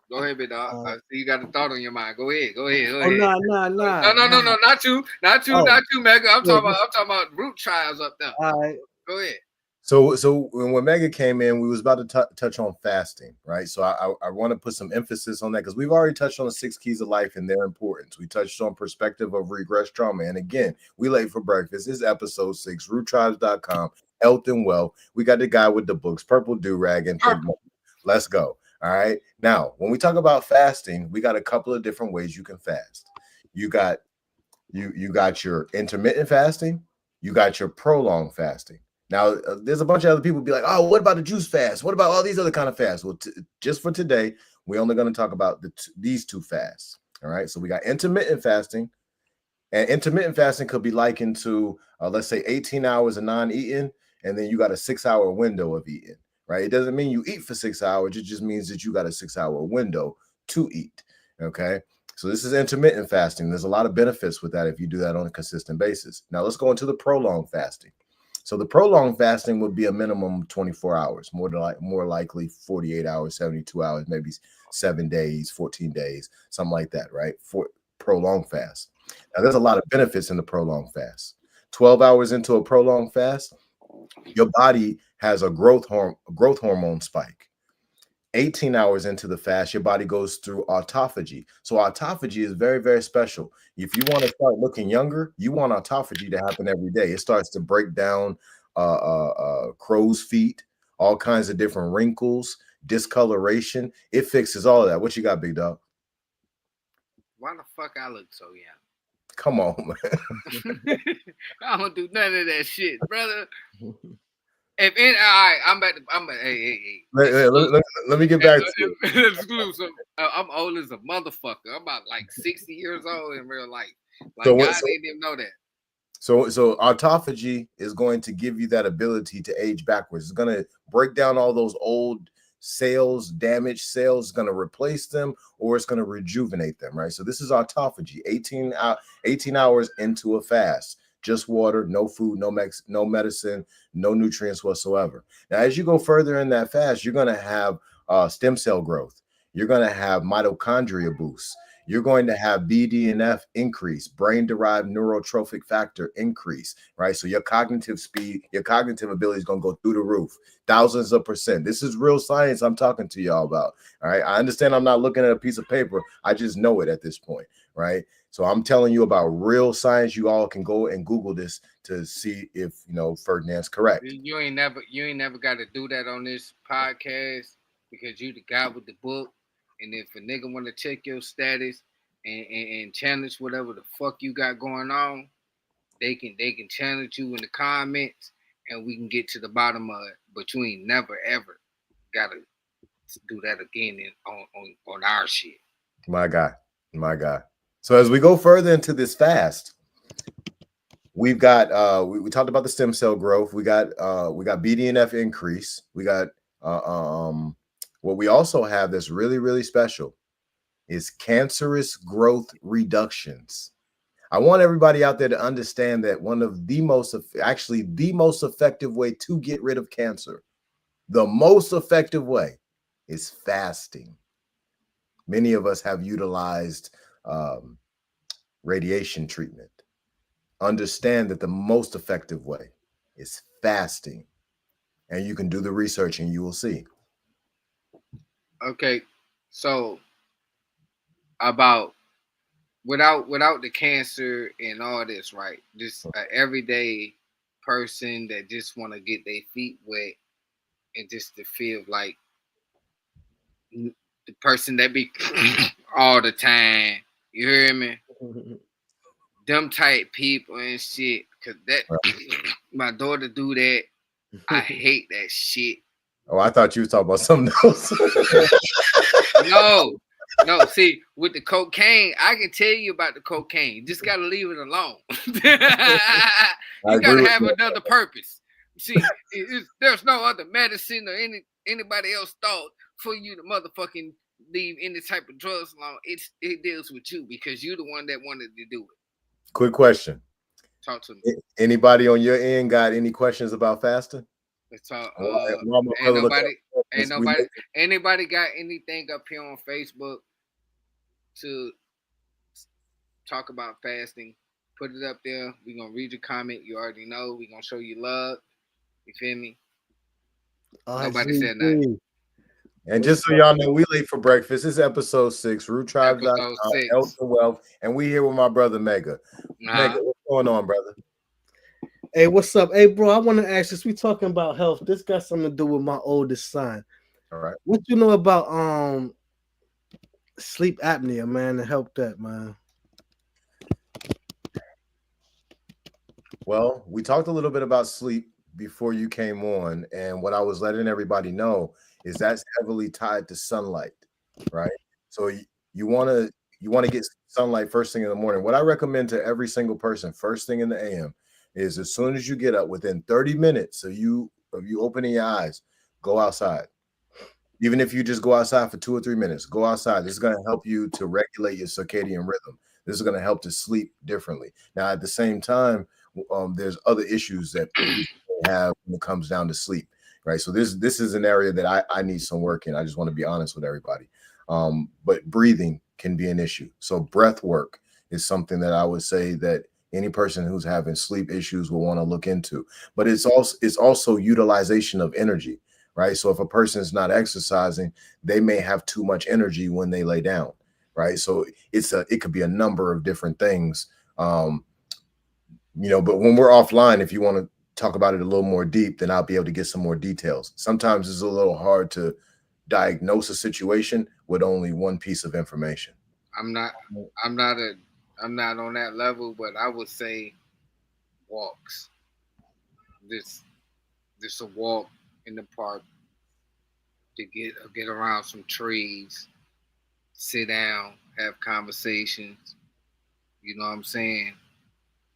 Speaker 1: go ahead, big dog. I see you got a thought on your mind. Go ahead. Go
Speaker 3: Oh,
Speaker 1: ahead.
Speaker 3: nah,
Speaker 1: No, not you,
Speaker 3: Oh,
Speaker 1: Mega. I'm
Speaker 3: yeah,
Speaker 1: talking about root tribes up there.
Speaker 3: all right.
Speaker 1: Go ahead.
Speaker 2: So when Mega came in, we was about to touch on fasting, right? So I want to put some emphasis on that because we've already touched on the 6 keys of life and their importance. We touched on perspective of regress trauma. And again, we late for breakfast. This is episode 6, roottribes.com, health and wealth. We got the guy with the books, Purple Do-Rag, and Think More. Let's go. All right. Now, when we talk about fasting, we got a couple of different ways you can fast. You got your intermittent fasting, you got your prolonged fasting. Now, there's a bunch of other people be like, oh, what about the juice fast? What about all these other kind of fasts? Well, just for today, we're only going to talk about these 2 fasts. All right. So we got intermittent fasting, and intermittent fasting could be likened to, let's say, 18 hours of non-eating, and then you got a 6-hour window of eating, right? It doesn't mean you eat for 6 hours. It just means that you got a 6-hour window to eat. Okay. So this is intermittent fasting. There's a lot of benefits with that if you do that on a consistent basis. Now let's go into the prolonged fasting. So the prolonged fasting would be a minimum of 24 hours, more likely 48 hours, 72 hours, maybe 7 days, 14 days, something like that, right? For prolonged fast. Now there's a lot of benefits in the prolonged fast. 12 hours into a prolonged fast, your body has a growth hormone spike. 18 hours into the fast, your body goes through autophagy. So autophagy is very, very special. If you want to start looking younger, you want autophagy to happen every day. It starts to break down crow's feet, all kinds of different wrinkles, discoloration. It fixes all of that. What you got, big dog?
Speaker 1: Why the fuck I look so young?
Speaker 2: Come on, man.
Speaker 1: I don't do none of that shit, brother. If any, all right, I'm hey.
Speaker 2: Let me get back to it.
Speaker 1: Exclusive. I'm old as a motherfucker. I'm about like 60 years old in real life. Like,
Speaker 2: So
Speaker 1: God didn't even know that.
Speaker 2: So autophagy is going to give you that ability to age backwards. It's going to break down all those old cells, damaged cells, going to replace them, or it's going to rejuvenate them, right? So this is autophagy, 18 hours into a fast. Just water, no food, no medicine, no nutrients whatsoever. Now, as you go further in that fast, you're going to have stem cell growth. You're going to have mitochondria boosts. You're going to have BDNF increase, brain-derived neurotrophic factor increase, right? So your cognitive speed, your cognitive ability is going to go through the roof, thousands of %. This is real science I'm talking to y'all about, all right? I understand I'm not looking at a piece of paper. I just know it at this point, right? So I'm telling you about real science. You all can go and Google this to see if, Ferdinand's correct.
Speaker 1: You ain't never got to do that on this podcast because you the guy with the book. And if a nigga want to check your status and challenge whatever the fuck you got going on, they can challenge you in the comments and we can get to the bottom of it. But you ain't never ever gotta do that again on our shit.
Speaker 2: My guy. So as we go further into this fast, we've got we talked about the stem cell growth. We got BDNF increase. We got what we also have that's really, really special is cancerous growth reductions. I want everybody out there to understand that one of the most effective way to get rid of cancer, the most effective way is fasting. Many of us have utilized radiation treatment. Understand that the most effective way is fasting. And you can do the research and you will see.
Speaker 1: Okay, so about without the cancer and all this, right? Just an everyday person that just want to get their feet wet and just to feel like the person that be all the time. You hear me? Them type people and shit. Cause that my daughter do that. I hate that shit.
Speaker 2: Oh, I thought you was talking about something else.
Speaker 1: No. See, with the cocaine, I can tell you about the cocaine. You just gotta leave it alone. You gotta have another purpose. See, there's no other medicine or anybody else thought for you to motherfucking leave any type of drugs alone. It deals with you because you're the one that wanted to do it.
Speaker 2: Quick question.
Speaker 1: Talk to me.
Speaker 2: Anybody on your end got any questions about fasting?
Speaker 1: Let's talk.
Speaker 2: While my
Speaker 1: Ain't
Speaker 2: brother look
Speaker 1: nobody,
Speaker 2: up,
Speaker 1: anybody got anything up here on Facebook to talk about fasting? Put it up there. We're gonna read your comment. You already know. We're gonna show you love. You feel me? Nobody said nothing.
Speaker 2: And just so y'all know, we late for breakfast. This is episode 6,
Speaker 1: Episode
Speaker 2: RootTribes.com,
Speaker 1: 6.
Speaker 2: Health and Wealth. And we here with my brother Mega. Mega, what's going on, brother?
Speaker 3: Hey, what's up? Hey, bro, I want to ask this. We talking about health. This got something to do with my oldest son.
Speaker 2: All right.
Speaker 3: What you know about sleep apnea, man, to help that, man?
Speaker 2: Well, we talked a little bit about sleep before you came on, and what I was letting everybody know is that's heavily tied to sunlight, right? So you want to get sunlight first thing in the morning. What I recommend to every single person first thing in the AM is as soon as you get up, within 30 minutes of you opening your eyes, go outside. Even if you just go outside for 2 or 3 minutes, go outside. This is going to help you to regulate your circadian rhythm. This is going to help to sleep differently. Now, at the same time, there's other issues that people have when it comes down to sleep, right? So this is an area that I need some work in. I just want to be honest with everybody. But breathing can be an issue. So breath work is something that I would say that any person who's having sleep issues will want to look into. But it's also utilization of energy, right? So if a person is not exercising, they may have too much energy when they lay down, right? So it could be a number of different things. But when we're offline, if you want to talk about it a little more deep, then I'll be able to get some more details. Sometimes it's a little hard to diagnose a situation with only one piece of information.
Speaker 1: I'm not on that level, but I would say walks. This a walk in the park to get around some trees, sit down, have conversations. You know what I'm saying?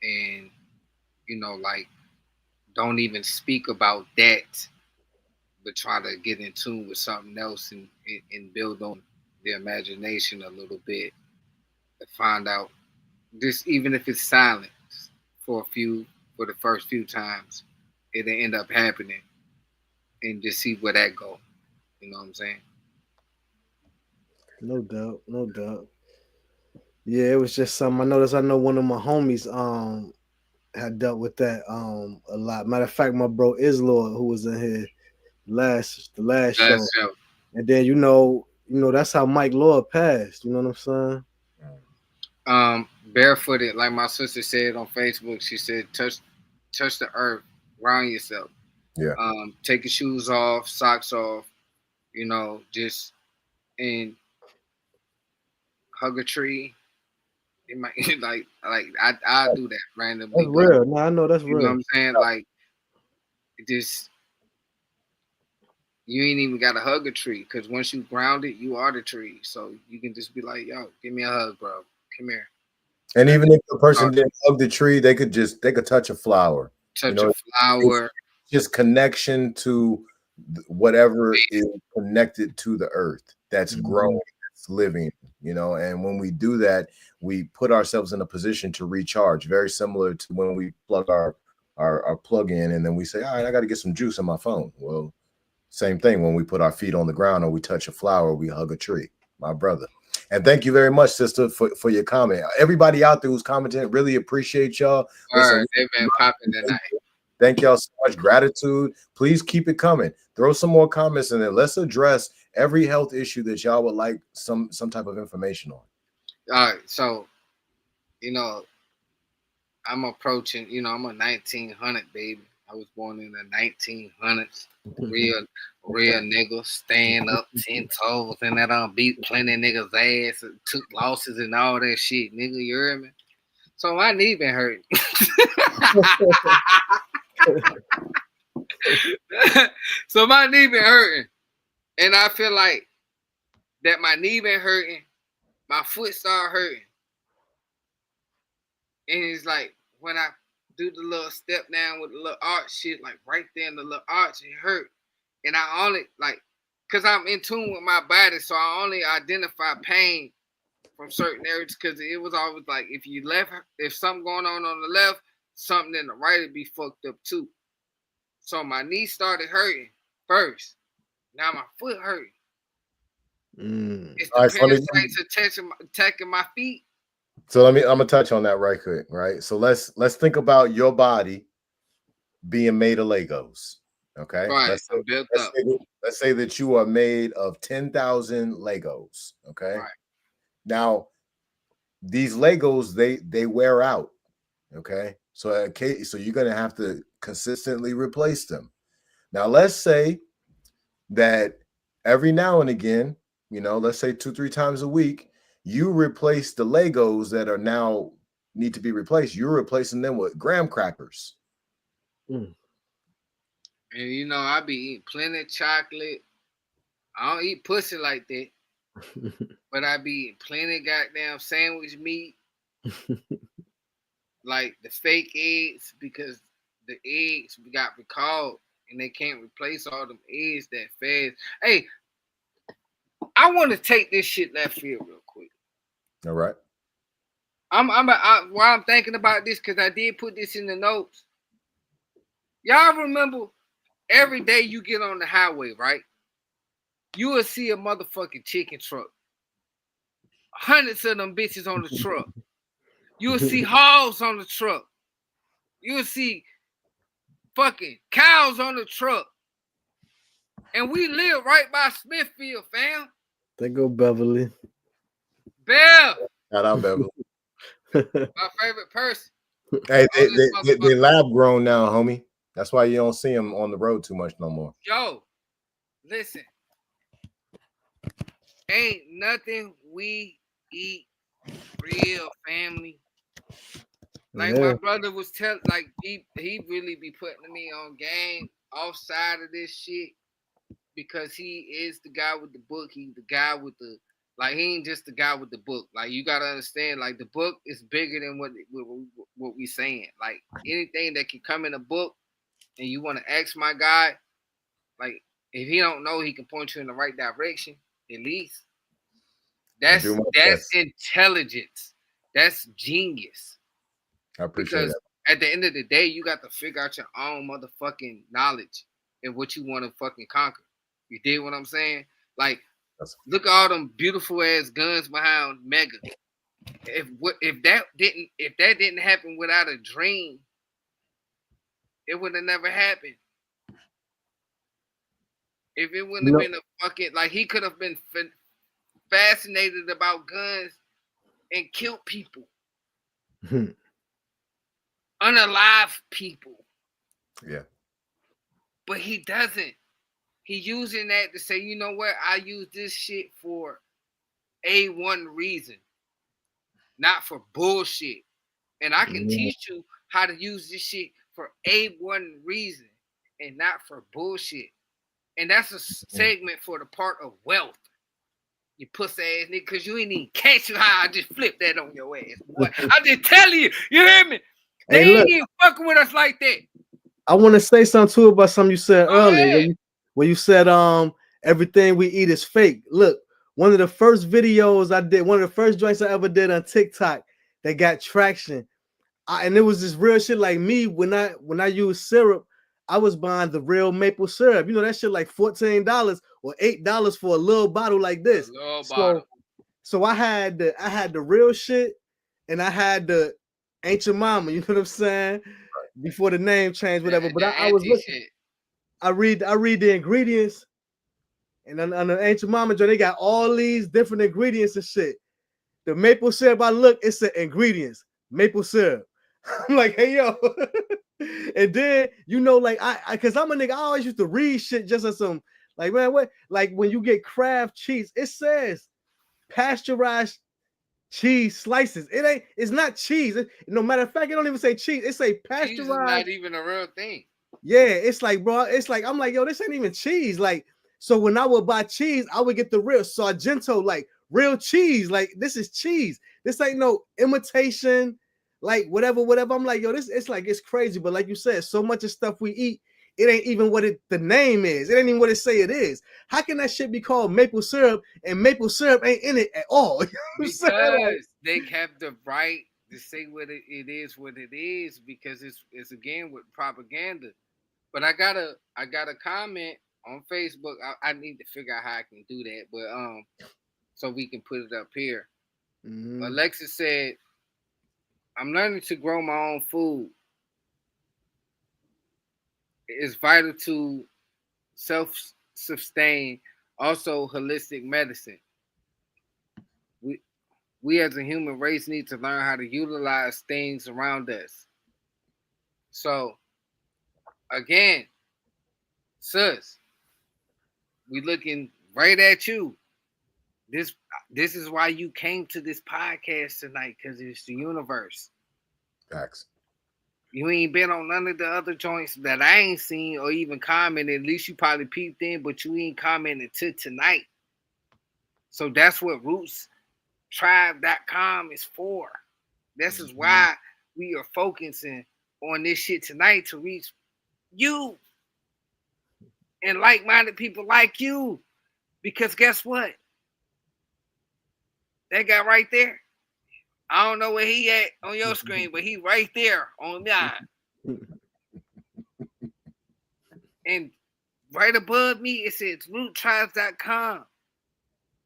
Speaker 1: And like, don't even speak about that, but try to get in tune with something else and build on the imagination a little bit to find out this, even if it's silent for the first few times, it'll end up happening, and just see where that go. You know what I'm saying?
Speaker 3: No doubt. Yeah, it was just something I noticed. I know one of my homies had dealt with that a lot. Matter of fact, my bro Islord, who was in here the last show. And then that's how Mike Lord passed. You know what I'm
Speaker 1: saying? Barefooted, like my sister said on Facebook. She said, touch the earth, ground yourself.
Speaker 2: Yeah.
Speaker 1: Take your shoes off, socks off. Just and hug a tree. It might like I do that randomly.
Speaker 3: That's real. No, I know that's real.
Speaker 1: You know what I'm saying? Like, just you ain't even got to hug a tree, because once you ground it, you are the tree. So you can just be like, yo, give me a hug, bro. Come here.
Speaker 2: And even if the person didn't hug the tree, they could touch a flower.
Speaker 1: A flower.
Speaker 2: It's just connection to whatever is connected to the earth that's growing, that's living, and when we do that, we put ourselves in a position to recharge, very similar to when we plug our plug in and then we say, all right, I got to get some juice on my phone. Well, same thing when we put our feet on the ground or we touch a flower, we hug a tree, my brother. And thank you very much, sister, for your comment. Everybody out there who's commenting, really appreciate y'all.
Speaker 1: Listen, they've been popping tonight.
Speaker 2: Thank y'all so much. Gratitude. Please keep it coming. Throw some more comments in there. Let's address every health issue that y'all would like some type of information on.
Speaker 1: All right. So, I'm approaching, I'm a 1900 baby. I was born in the 1900s. Real nigga, stand up 10 toes and that beat plenty niggas ass, took losses and all that shit, nigga. You heard me? So my knee been hurting. So my knee been hurting, and I feel like that my knee been hurting, my foot started hurting, and it's like when I do the little step down with the little arch shit, like right there in the little arch, it hurt, and I only cause I'm in tune with my body, so I only identify pain from certain areas, because it was always like if something going on the left, something in the right would be fucked up too. So my knee started hurting first. Now my foot hurting. It's the
Speaker 2: All right, so
Speaker 1: parasites attacking my feet.
Speaker 2: So I'm gonna touch on that right quick, right? So let's think about your body being made of Legos. Okay.
Speaker 1: Right. I'm built up.
Speaker 2: Let's say that you are made of 10,000 Legos. Okay.
Speaker 1: Right.
Speaker 2: Now, these Legos, they wear out. Okay. So you're gonna have to consistently replace them. Now, let's say that every now and again, let's say 2-3 times a week, you replace the Legos that are now need to be replaced. You're replacing them with graham crackers.
Speaker 1: And I be eating plenty of chocolate. I don't eat pussy like that. But I be eating plenty of goddamn sandwich meat. Like the fake eggs, because the eggs got recalled and they can't replace all them eggs that fast. Hey, I want to take this shit left field real quick.
Speaker 2: All right.
Speaker 1: While I'm thinking about this, because I did put this in the notes. Y'all remember every day you get on the highway, right? You will see a motherfucking chicken truck. Hundreds of them bitches on the truck. You will see hogs on the truck. You will see fucking cows on the truck. And we live right by Smithfield, fam.
Speaker 3: There go Beverly.
Speaker 1: Bev.
Speaker 2: Shout out Beverly.
Speaker 1: My favorite person.
Speaker 2: Hey, they lab grown now, homie. That's why you don't see them on the road too much no more.
Speaker 1: Yo, listen. Ain't nothing we eat real, family. Like my brother was telling, like he really be putting me on game offside of this shit because he is the guy with the book. He's the guy with the he ain't just the guy with the book. Like you gotta understand, like the book is bigger than what we saying. Like anything that can come in a book, and you want to ask my guy, like if he don't know, he can point you in the right direction at least. That's intelligence. That's genius.
Speaker 2: I appreciate
Speaker 1: because at the end of the day, you got to figure out your own motherfucking knowledge and what you want to fucking conquer. You dig what I'm saying? Like, look at all them beautiful ass guns behind Mega. If that didn't happen without a dream, it would have never happened. If it wouldn't have been a fucking he could have been fascinated about guns and killed people. Unalive people.
Speaker 2: Yeah.
Speaker 1: But he doesn't. He using that to say, you know what? I use this shit for A1 reason. Not for bullshit. And I can teach you how to use this shit for A1 reason and not for bullshit. And that's a segment for the part of wealth. You pussy ass nigga, because you ain't even catch how I just flipped that on your ass, boy. I just tell you, you hear me? They ain't even fucking with us like that.
Speaker 3: I want to say something too about something you said earlier. When you said everything we eat is fake. Look, one of the first videos I did, one of the first joints I ever did on TikTok that got traction. And it was this real shit like me when I used syrup, I was buying the real maple syrup. You know that shit like $14 or $8 for a little bottle like this. So I had the real shit and I had the ancient mama, you know what I'm saying? Before the name changed, whatever. But I was looking. I read the ingredients, and on the ancient mama joint, they got all these different ingredients and shit. The maple syrup, I look, it said ingredients, maple syrup. I'm like, hey yo. And then like cause I'm a nigga, I always used to read shit just as some like, man, what like when you get Kraft cheese, it says pasteurized cheese slices. It's not cheese. No matter of fact, it don't even say cheese. It say pasteurized. Cheese is
Speaker 1: not even a real thing.
Speaker 3: Yeah, it's like, bro, it's like I'm like, yo, this ain't even cheese. Like, so when I would buy cheese, I would get the real Sargento, like real cheese. Like, this is cheese. This ain't no imitation, like whatever. I'm like, yo, it's crazy. But like you said, so much of stuff we eat, it ain't even what the name is. It ain't even what it say it is. How can that shit be called maple syrup and maple syrup ain't in it at all?
Speaker 1: Because they have the right to say what it is, because it's again with propaganda. But I got a comment on Facebook. I need to figure out how I can do that, but so we can put it up here. Alexis said, "I'm learning to grow my own food. It's vital to self-sustain. Also, holistic medicine. We we as a human race need to learn how to utilize things around us. So again, sis, we looking right at you. This this is why you came to this podcast tonight, because it's the universe.
Speaker 2: Facts.
Speaker 1: You ain't been on none of the other joints that I ain't seen or even commented. At least you probably peeped in, but you ain't commented to tonight. So that's what rootstribe.com is for. This is why we are focusing on this shit tonight, to reach you and like-minded people like you. Because guess what? That guy right there, I don't know where he at on your screen, but he right there on mine. And right above me, it says roottribes.com.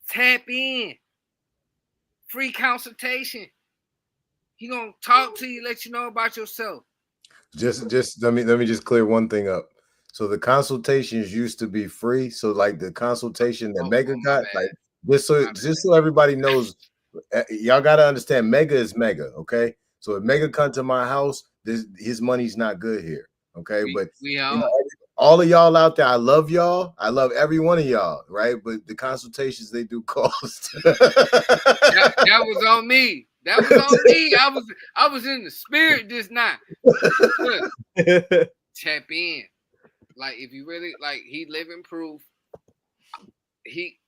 Speaker 1: Tap in. Free consultation. He gonna talk to you, let you know about yourself.
Speaker 2: Just let me just clear one thing up. So the consultations used to be free. So like the consultation that Mega got, like just so everybody knows, y'all gotta understand, Mega is Mega, okay? So if Mega come to my house, his money's not good here, okay? But you know, all of y'all out there, I love y'all. I love every one of y'all, right? But the consultations they do cost.
Speaker 1: that was on me. That was on me. I was in the spirit just now. Tap in. Like, if you really like, he living proof.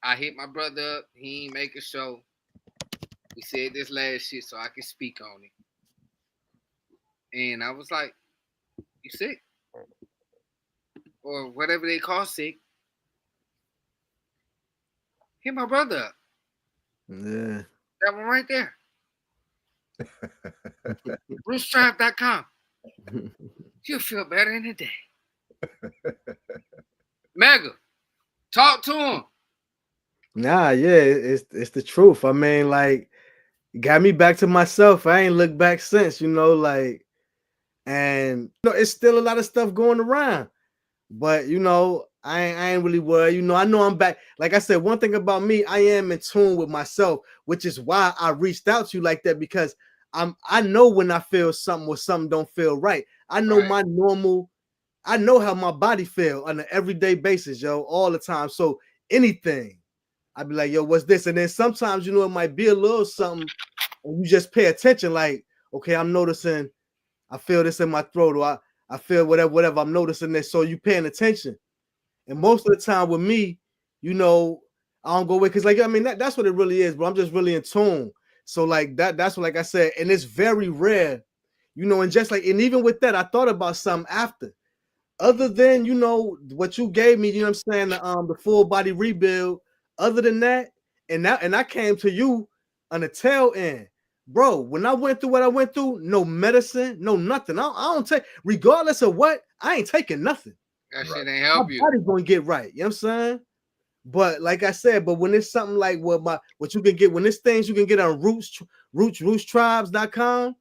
Speaker 1: I hit my brother up. He ain't make a show. We said this last shit so I can speak on it. And I was like, "You sick? Or whatever they call sick." Hit my brother up.
Speaker 3: Yeah.
Speaker 1: That one right there. Rootstribe.com. You'll feel better in a day. Mega, talk to him.
Speaker 3: Nah, yeah, it's the truth. I mean, like, got me back to myself. I ain't looked back since, you know, like, and you know, it's still a lot of stuff going around. But you know, I ain't really worried. You know I'm back. Like I said, one thing about me, I am in tune with myself, which is why I reached out to you like that, because I know when I feel something or something don't feel right. I know my normal, I know how my body feel on an everyday basis, yo, all the time. So anything, I'd be like, yo, what's this? And then sometimes, you know, it might be a little something, and you just pay attention, like, okay, I'm noticing I feel this in my throat, or I feel whatever. I'm noticing this. So you paying attention. And most of the time with me, you know, I don't go away because, like, I mean, that's what it really is, but I'm just really in tune. So like that's what, like I said, and it's very rare, you know, and just like, and even with that, I thought about something after. Other than, you know, what you gave me, you know what I'm saying, the full body rebuild. Other than that, and I came to you on the tail end. Bro, when I went through what I went through, no medicine, no nothing. I don't take, regardless of what, I ain't taking nothing.
Speaker 1: That shit ain't help you.
Speaker 3: My body's gonna get right. You know what I'm saying? But like I said, but when it's something like what you can get, when it's things you can get on rootstribes.com,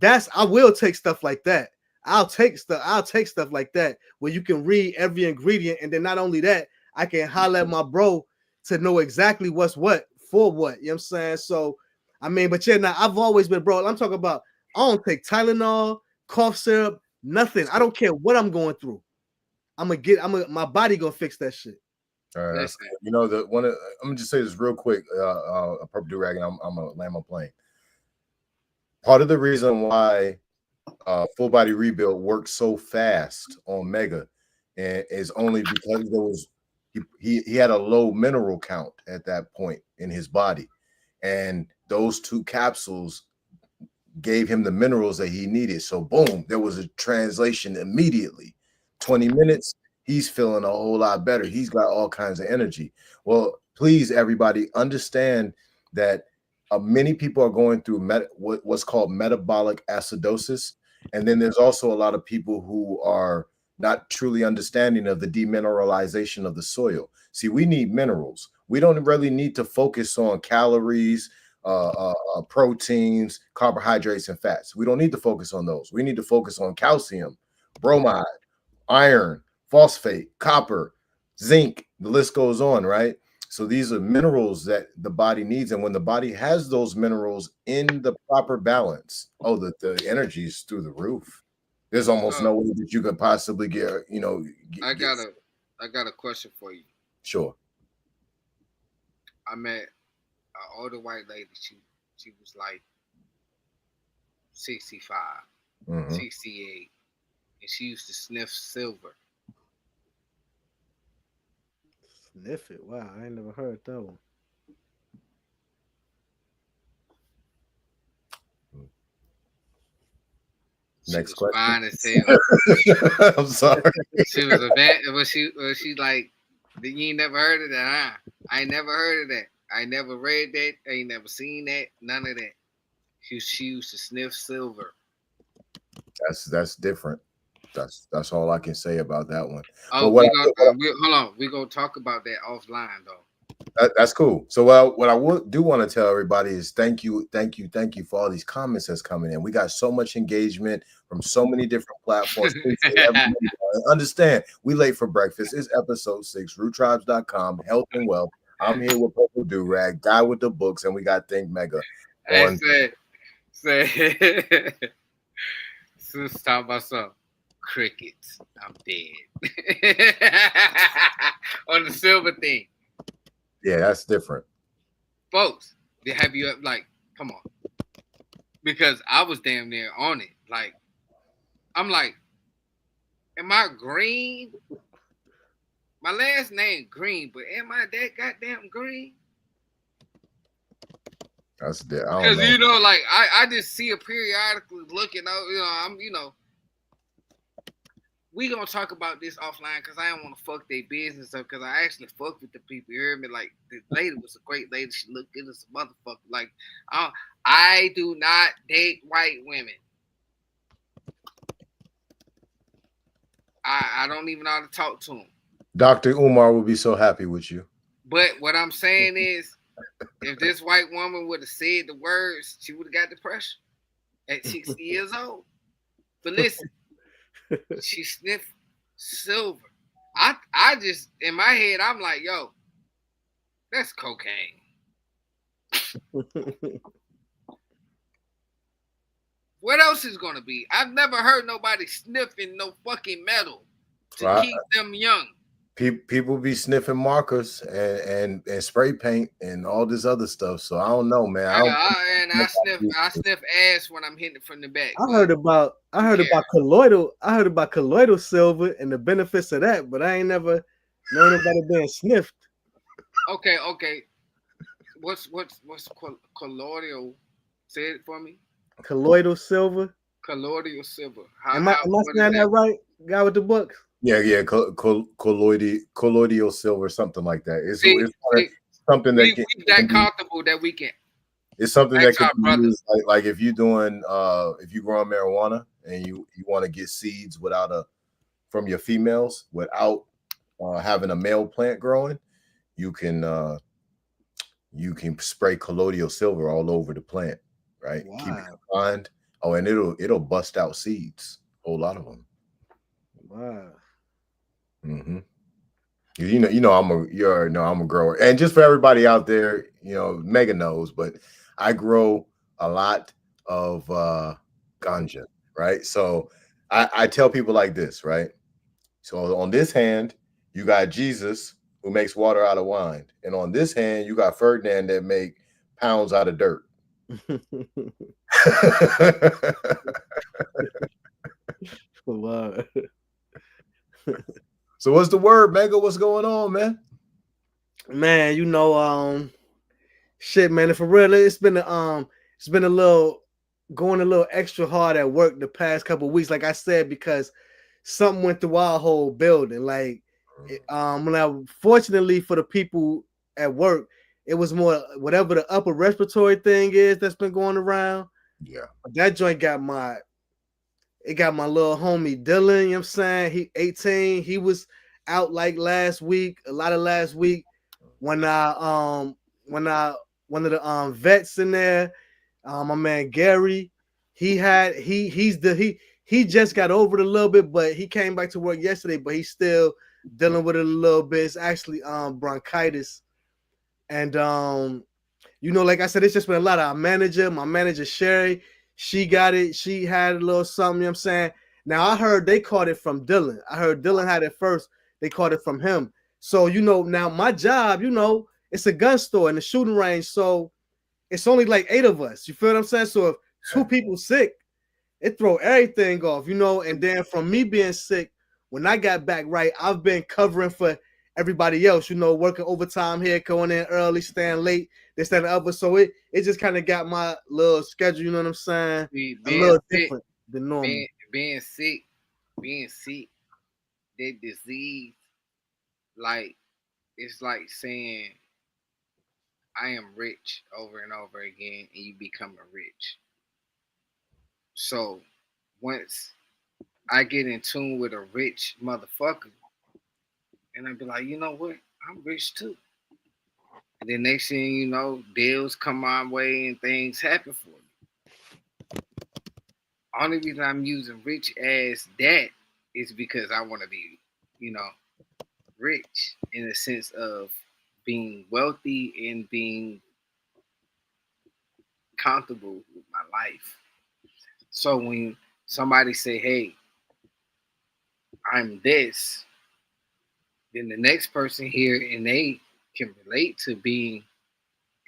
Speaker 3: I will take stuff like that. I'll take stuff like that where you can read every ingredient, and then not only that, I can holler at my bro to know exactly what's what for what. You know what I'm saying? So I mean, but yeah, now I've always been, bro. I'm talking about, I don't take Tylenol, cough syrup, nothing. I don't care what I'm going through. My body gonna fix that shit.
Speaker 2: All right, you know, I'm gonna just say this real quick. Purple Durag, and I'm gonna land my plane. Part of the reason why full body rebuild works so fast on Mega, and is only because there was he had a low mineral count at that point in his body, and those 2 capsules gave him the minerals that he needed. So boom, there was a translation immediately. 20 minutes, he's feeling a whole lot better. He's got all kinds of energy. Well, please, everybody, understand that many people are going through what's called metabolic acidosis. And then there's also a lot of people who are not truly understanding of the demineralization of the soil. See, we need minerals. We don't really need to focus on calories, proteins, carbohydrates, and fats. We don't need to focus on those. We need to focus on calcium, bromide, iron, phosphate, copper, zinc. The list goes on, right? So these are minerals that the body needs. And when the body has those minerals in the proper balance, oh, the energy is through the roof. There's almost no way that you could possibly get,
Speaker 1: I got a question for you.
Speaker 2: Sure.
Speaker 1: I met an older white lady. She was like 65, 68, and she used to sniff silver.
Speaker 3: Sniff it. Wow, I ain't never heard that one.
Speaker 2: Next question.
Speaker 1: Fine as hell.
Speaker 2: I'm sorry.
Speaker 1: She was a vet. Was she like? You ain't never heard of that, huh? I ain't never heard of that. I ain't never read that. I ain't never seen that. None of that. She used to sniff silver.
Speaker 2: That's different. That's all I can say about that one.
Speaker 1: Oh, hold on. We gonna talk about that offline though.
Speaker 2: That's cool. So, what I do want to tell everybody is thank you for all these comments that's coming in. We got so much engagement from so many different platforms. Understand, we late for breakfast. It's episode 6, roottribes.com, health and wealth. I'm here with Purple Durag, Guy with the books, and we got Think Mega.
Speaker 1: Say, let's talk about some crickets. I'm dead. On the silver thing.
Speaker 2: Yeah, that's different.
Speaker 1: Folks, have you come on. Because I was damn near on it. Like, I'm like, am I green? My last name Green, but am I that goddamn green?
Speaker 2: That's that.
Speaker 1: Because like I just see it periodically looking out, we gonna talk about this offline because I don't want to fuck their business up because I actually fuck with the people. You heard me? Like, the lady was a great lady. She looked good as a motherfucker. Like, I do not date white women. I don't even know how to talk to them.
Speaker 2: Dr. Umar will be so happy with you.
Speaker 1: But what I'm saying is, if this white woman would have said the words, she would have got depression at 60 years old. But listen, she sniffed silver. I just, in my head, I'm like, yo, that's cocaine. What else is gonna be? I've never heard nobody sniffing no fucking metal to keep them young.
Speaker 2: People be sniffing markers and spray paint and all this other stuff. So I don't know, man.
Speaker 1: I sniff ass when I'm hitting it from the back.
Speaker 3: I heard about colloidal silver and the benefits of that, but I ain't never known about it being sniffed.
Speaker 1: Okay. What's colloidal? Say it for me.
Speaker 3: Colloidal silver.
Speaker 1: Colloidal silver.
Speaker 3: Am I saying that right? Guy with the books.
Speaker 2: Yeah, colloidal silver, something like that. It's something that
Speaker 1: we that comfortable that we can.
Speaker 2: It's something that can be used, like if you're doing if you growing marijuana and you want to get seeds from your females without having a male plant growing, you can spray colloidal silver all over the plant, right? Wow. Keep it confined. Oh, and it'll bust out seeds, a whole lot of them.
Speaker 3: Wow.
Speaker 2: Mm-hmm. I'm a grower, and just for everybody out there, Mega knows, but I grow a lot of ganja, right? So I tell people like this, right? So on this hand, you got Jesus who makes water out of wine, and on this hand, you got Ferdinand that make pounds out of dirt.
Speaker 3: Wow.
Speaker 2: So what's the word, Mega? What's going on, man?
Speaker 3: Man, shit, man. For real, it's been a little going a little extra hard at work the past couple of weeks. Like I said, because something went through our whole building. Like, fortunately for the people at work, it was more whatever the upper respiratory thing is that's been going around.
Speaker 2: Yeah,
Speaker 3: that joint got my It got my little homie Dylan, you know what I'm saying? He 18. He was out like last week, a lot of last week. When when I one of the vets in there, my man Gary, he just got over it a little bit, but he came back to work yesterday, but he's still dealing with it a little bit. It's actually bronchitis. And you know, like I said, it's just been a lot of my manager Sherry, she got it. She had a little something, you know what I'm saying? Now I heard they caught it from Dylan. I heard Dylan had it first. They caught it from him. So, you know, now my job, you know, it's a gun store in the shooting range. So it's only like 8 of us. You feel what I'm saying? So if 2 people sick, it throw everything off, you know. And then from me being sick, when I got back right, I've been covering for everybody else, you know, working overtime here, going in early, staying late, this, that, and the other. So it just kind of got my little schedule, you know what I'm saying? A little different than normal.
Speaker 1: Being sick, that disease, like, it's like saying I am rich over and over again, and you become a rich. So once I get in tune with a rich motherfucker, and I be like, you know what? I'm rich too. And then next thing you know, deals come my way and things happen for me. Only reason I'm using rich as that is because I want to be, you know, rich in the sense of being wealthy and being comfortable with my life. So when somebody say, hey, I'm this, then the next person here and they can relate to being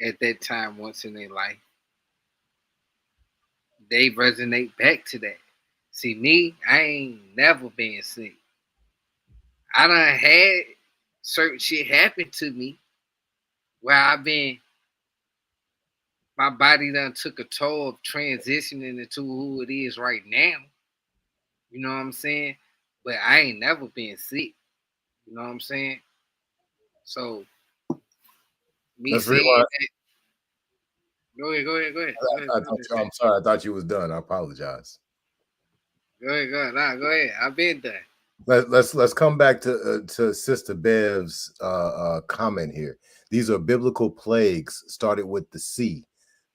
Speaker 1: at that time once in their life. They resonate back to that. See, me, I ain't never been sick. I done had certain shit happen to me where I've been, my body done took a toll of transitioning into who it is right now. You know what I'm saying? But I ain't never been sick. You know what I'm saying? So me
Speaker 2: Let's
Speaker 1: saying
Speaker 2: rewind.
Speaker 1: that, go ahead.
Speaker 2: I'm sorry. I thought you was done. I apologize.
Speaker 1: Go ahead. Nah, go ahead. I've been done.
Speaker 2: Let's come back to Sister Bev's comment here. These are biblical plagues started with the sea.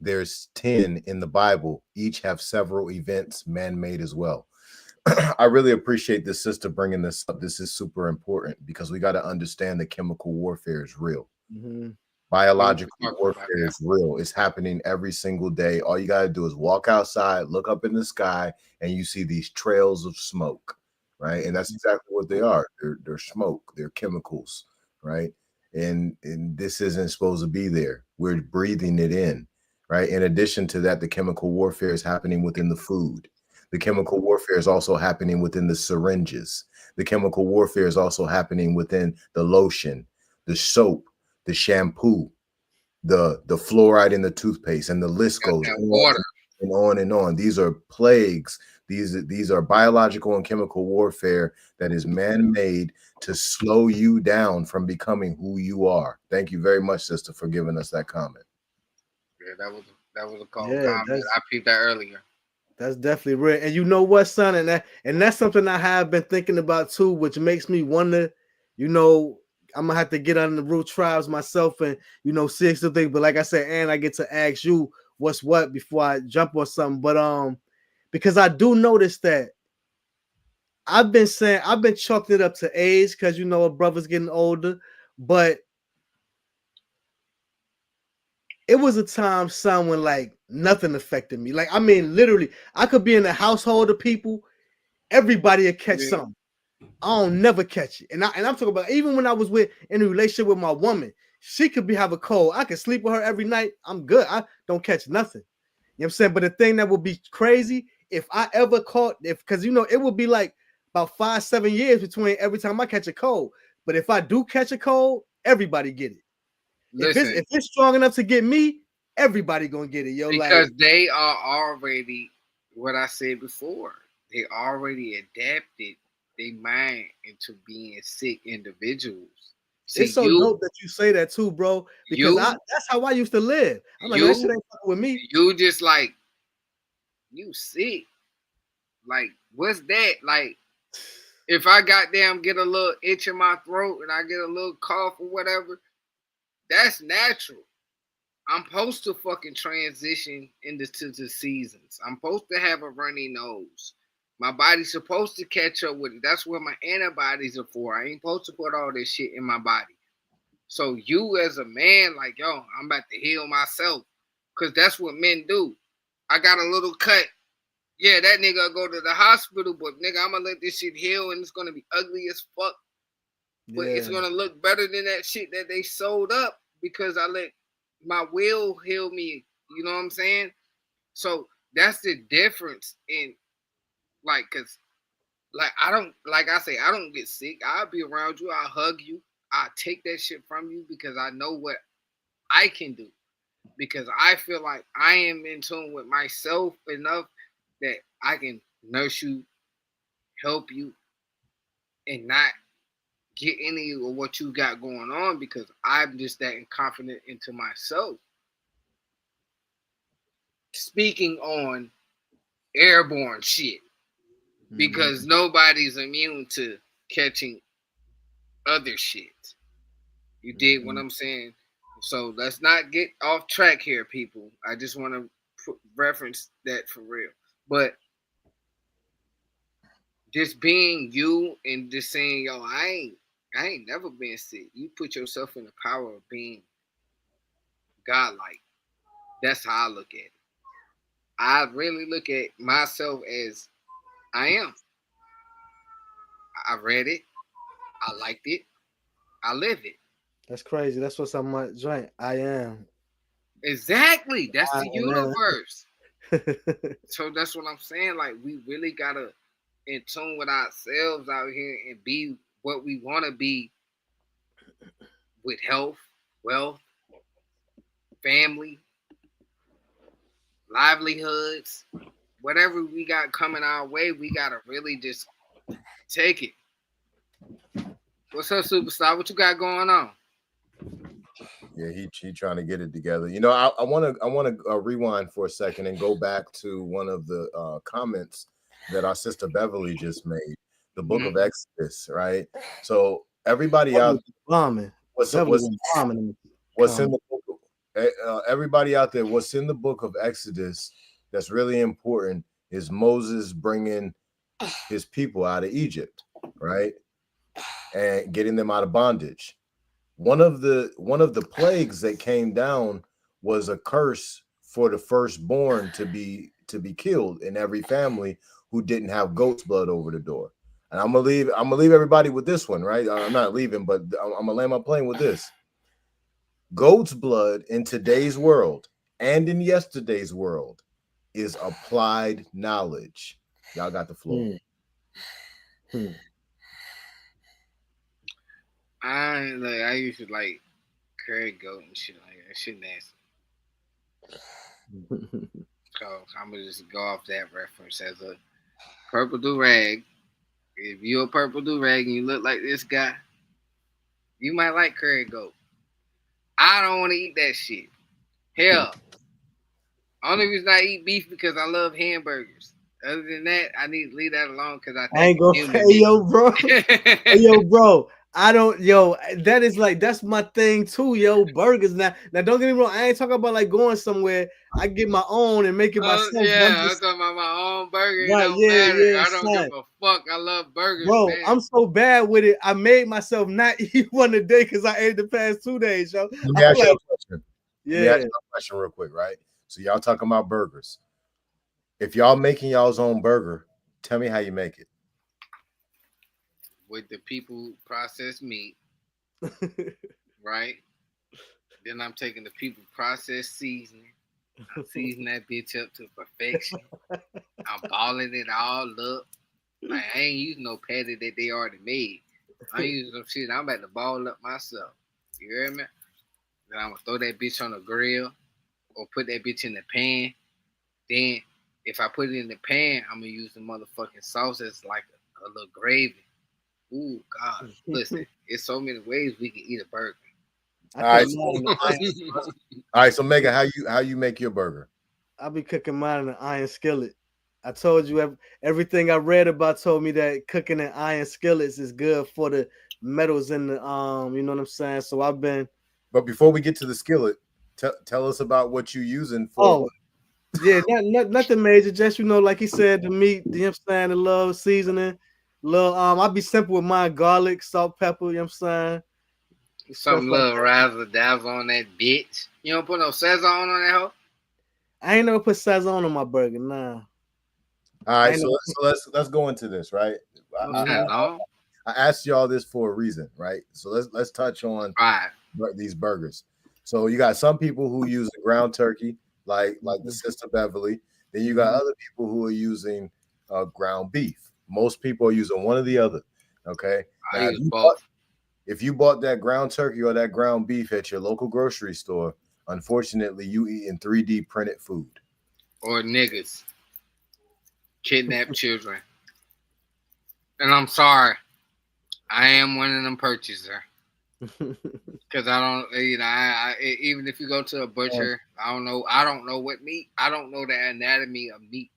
Speaker 2: There's 10 in the Bible. Each have several events man-made as well. I really appreciate this sister bringing this up. This is super important because we got to understand that chemical warfare is real.
Speaker 3: Mm-hmm.
Speaker 2: Biological warfare is real. It's happening every single day. All you got to do is walk outside, look up in the sky, and you see these trails of smoke, right? And that's exactly what they are. They're smoke. They're chemicals, right? And this isn't supposed to be there. We're breathing it in, right? In addition to that, the chemical warfare is happening within the food. The chemical warfare is also happening within the syringes. The chemical warfare is also happening within the lotion, the soap, the shampoo, the fluoride in the toothpaste, and the list goes on and on and on. These are plagues. These are biological and chemical warfare that is man-made to slow you down from becoming who you are. Thank you very much, sister, for giving us that comment.
Speaker 1: Yeah, that was a cold comment. I peeped that earlier.
Speaker 3: That's definitely real. And you know what, son? And that's something I have been thinking about too, which makes me wonder, you know, I'm gonna have to get on the root tribes myself and, you know, see some things. But like I said, and I get to ask you what's what before I jump on something. But because I do notice that I've been chalking it up to age because, you know, a brother's getting older, but it was a time, son, when like nothing affected me. Like, I mean, literally, I could be in a household of people, everybody would catch something. I don't never catch it. And I'm talking about even when I was in a relationship with my woman, she could have a cold. I could sleep with her every night. I'm good. I don't catch nothing. You know what I'm saying? But the thing that would be crazy if I ever caught, because you know, it would be like about 5-7 years between every time I catch a cold. But if I do catch a cold, everybody get it. Listen, if it's strong enough to get me, everybody gonna get it, yo.
Speaker 1: Because they are already what I said before. They already adapted their mind into being sick individuals.
Speaker 3: See, it's so dope that you say that too, bro. Because that's how I used to live. I'm like, that shit ain't fucking with me.
Speaker 1: You just like you sick. Like What's that? Like, if I goddamn get a little itch in my throat and I get a little cough or whatever, that's natural. I'm supposed to fucking transition into the seasons. I'm supposed to have a runny nose. My body's supposed to catch up with it. That's what my antibodies are for. I ain't supposed to put all this shit in my body. So you as a man, like, yo, I'm about to heal myself. Because that's what men do. I got a little cut. Yeah, that nigga go to the hospital, but nigga, I'm going to let this shit heal and it's going to be ugly as fuck. But it's going to look better than that shit that they sold up because I let my will heal me. You know what I'm saying? So that's the difference in, like, because, like, I don't, like I say, I don't get sick. I'll be around you. I'll hug you. I'll take that shit from you because I know what I can do. Because I feel like I am in tune with myself enough that I can nurse you, help you, and not get any of what you got going on because I'm just that confident into myself. Speaking on airborne shit, because nobody's immune to catching other shit. You dig what I'm saying? So let's not get off track here, people. I just want to reference that for real. But just being you and just saying, yo, I ain't never been sick. You put yourself in the power of being godlike. That's how I look at it. I really look at myself as I am. I read it. I liked it. I live it.
Speaker 3: That's crazy. That's what's on my joint. I am.
Speaker 1: Exactly. That's the universe. So that's what I'm saying. Like, we really gotta in tune with ourselves out here and be what we want to be with health, wealth, family, livelihoods, whatever we got coming our way. We gotta really just take it. What's up, superstar? What you got going on?
Speaker 2: Yeah, he trying to get it together. You know, I want to rewind for a second and go back to one of the comments that our sister Beverly just made. The Book of Exodus, right? So everybody out there, what's in the book? Everybody out there, what's in the Book of Exodus that's really important is Moses bringing his people out of Egypt, right, and getting them out of bondage. One of the plagues that came down was a curse for the firstborn to be killed in every family who didn't have goat's blood over the door. And I'm gonna leave everybody with this one, right? I'm not leaving, but I'm gonna land my plane with this. Goat's blood in today's world and in yesterday's world is applied knowledge. Y'all got the floor.
Speaker 1: I used to like curry goat and shit like that. Shit nasty. So I'm gonna just go off that reference as a purple do-rag. If you're a purple do-rag and you look like this guy, you might like curry goat. I don't want to eat that shit. Hell, only reason I eat beef because I love hamburgers. Other than that, I need to leave that alone because I
Speaker 3: ain't gonna say, yo, bro. Yo, bro. I don't, yo, that is like, that's my thing too, yo, burgers. Now don't get me wrong, I ain't talking about like going somewhere. I get my own and make it myself.
Speaker 1: Yeah, I'm talking about my own burger. It don't matter. Yeah, I don't give a fuck. I love burgers,
Speaker 3: bro,
Speaker 1: man.
Speaker 3: I'm so bad with it. I made myself not eat one a day because I ate the past 2 days, yo.
Speaker 2: Let me ask you a question. Yeah. Let me ask you a question real quick, right? So y'all talking about burgers. If y'all making y'all's own burger, tell me how you make it.
Speaker 1: With the people processed meat, right? Then I'm taking the people processed seasoning. I'm seasoning that bitch up to perfection. I'm balling it all up. Like, I ain't using no patty that they already made. I'm using some shit I'm about to ball up myself. You hear me? Then I'm gonna throw that bitch on the grill or put that bitch in the pan. Then if I put it in the pan, I'm gonna use the motherfucking sauce as like a little gravy. Ooh, God, listen, it's so many ways we can eat a burger.
Speaker 2: All right, so Megan, how you make your burger?
Speaker 3: I'll be cooking mine in an iron skillet. I told you everything I read about told me that cooking in iron skillets is good for the metals in the you know what I'm saying? So I've been.
Speaker 2: But before we get to the skillet, tell us about what you're using for.
Speaker 3: Oh, yeah, nothing major. Just like he said, the meat, you know what I'm saying, the little seasoning, little I'll be simple with mine, garlic, salt, pepper, you know what I'm saying?
Speaker 1: Some little razzle dazzle on that bitch. You don't put no Sazon on that hoe?
Speaker 3: I ain't never put Sazon on my burger, nah.
Speaker 2: All right, so let's go into this, right?
Speaker 1: I
Speaker 2: asked y'all this for a reason, right? So let's touch on these burgers. So you got some people who use a ground turkey, like the sister Beverly. Then you got other people who are using ground beef. Most people are using one or the other. Okay. Now, if you bought that ground turkey or that ground beef at your local grocery store, unfortunately, you eating 3D printed food.
Speaker 1: Or niggas. Kidnap children. And I'm sorry. I am one of them purchaser. Because I don't, I even if you go to a butcher, I don't know what meat. I don't know the anatomy of meat.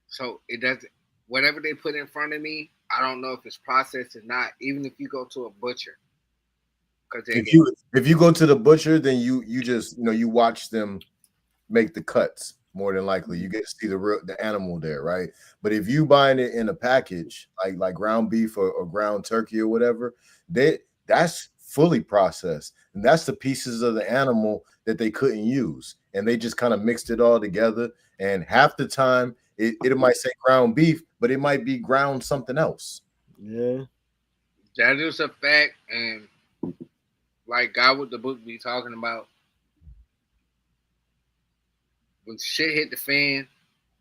Speaker 1: So it doesn't, whatever they put in front of me, I don't know if it's processed or not. Even if you go to a butcher.
Speaker 2: If you go to the butcher, then you just you watch them make the cuts. More than likely, you get to see the animal there, right? But if you buying it in a package, like ground beef or ground turkey or whatever, that's fully processed, and that's the pieces of the animal that they couldn't use, and they just kind of mixed it all together. And half the time, it might say ground beef, but it might be ground something else.
Speaker 3: Yeah,
Speaker 1: that is a fact, and like Guy Wit Da Books be talking about. When shit hit the fan,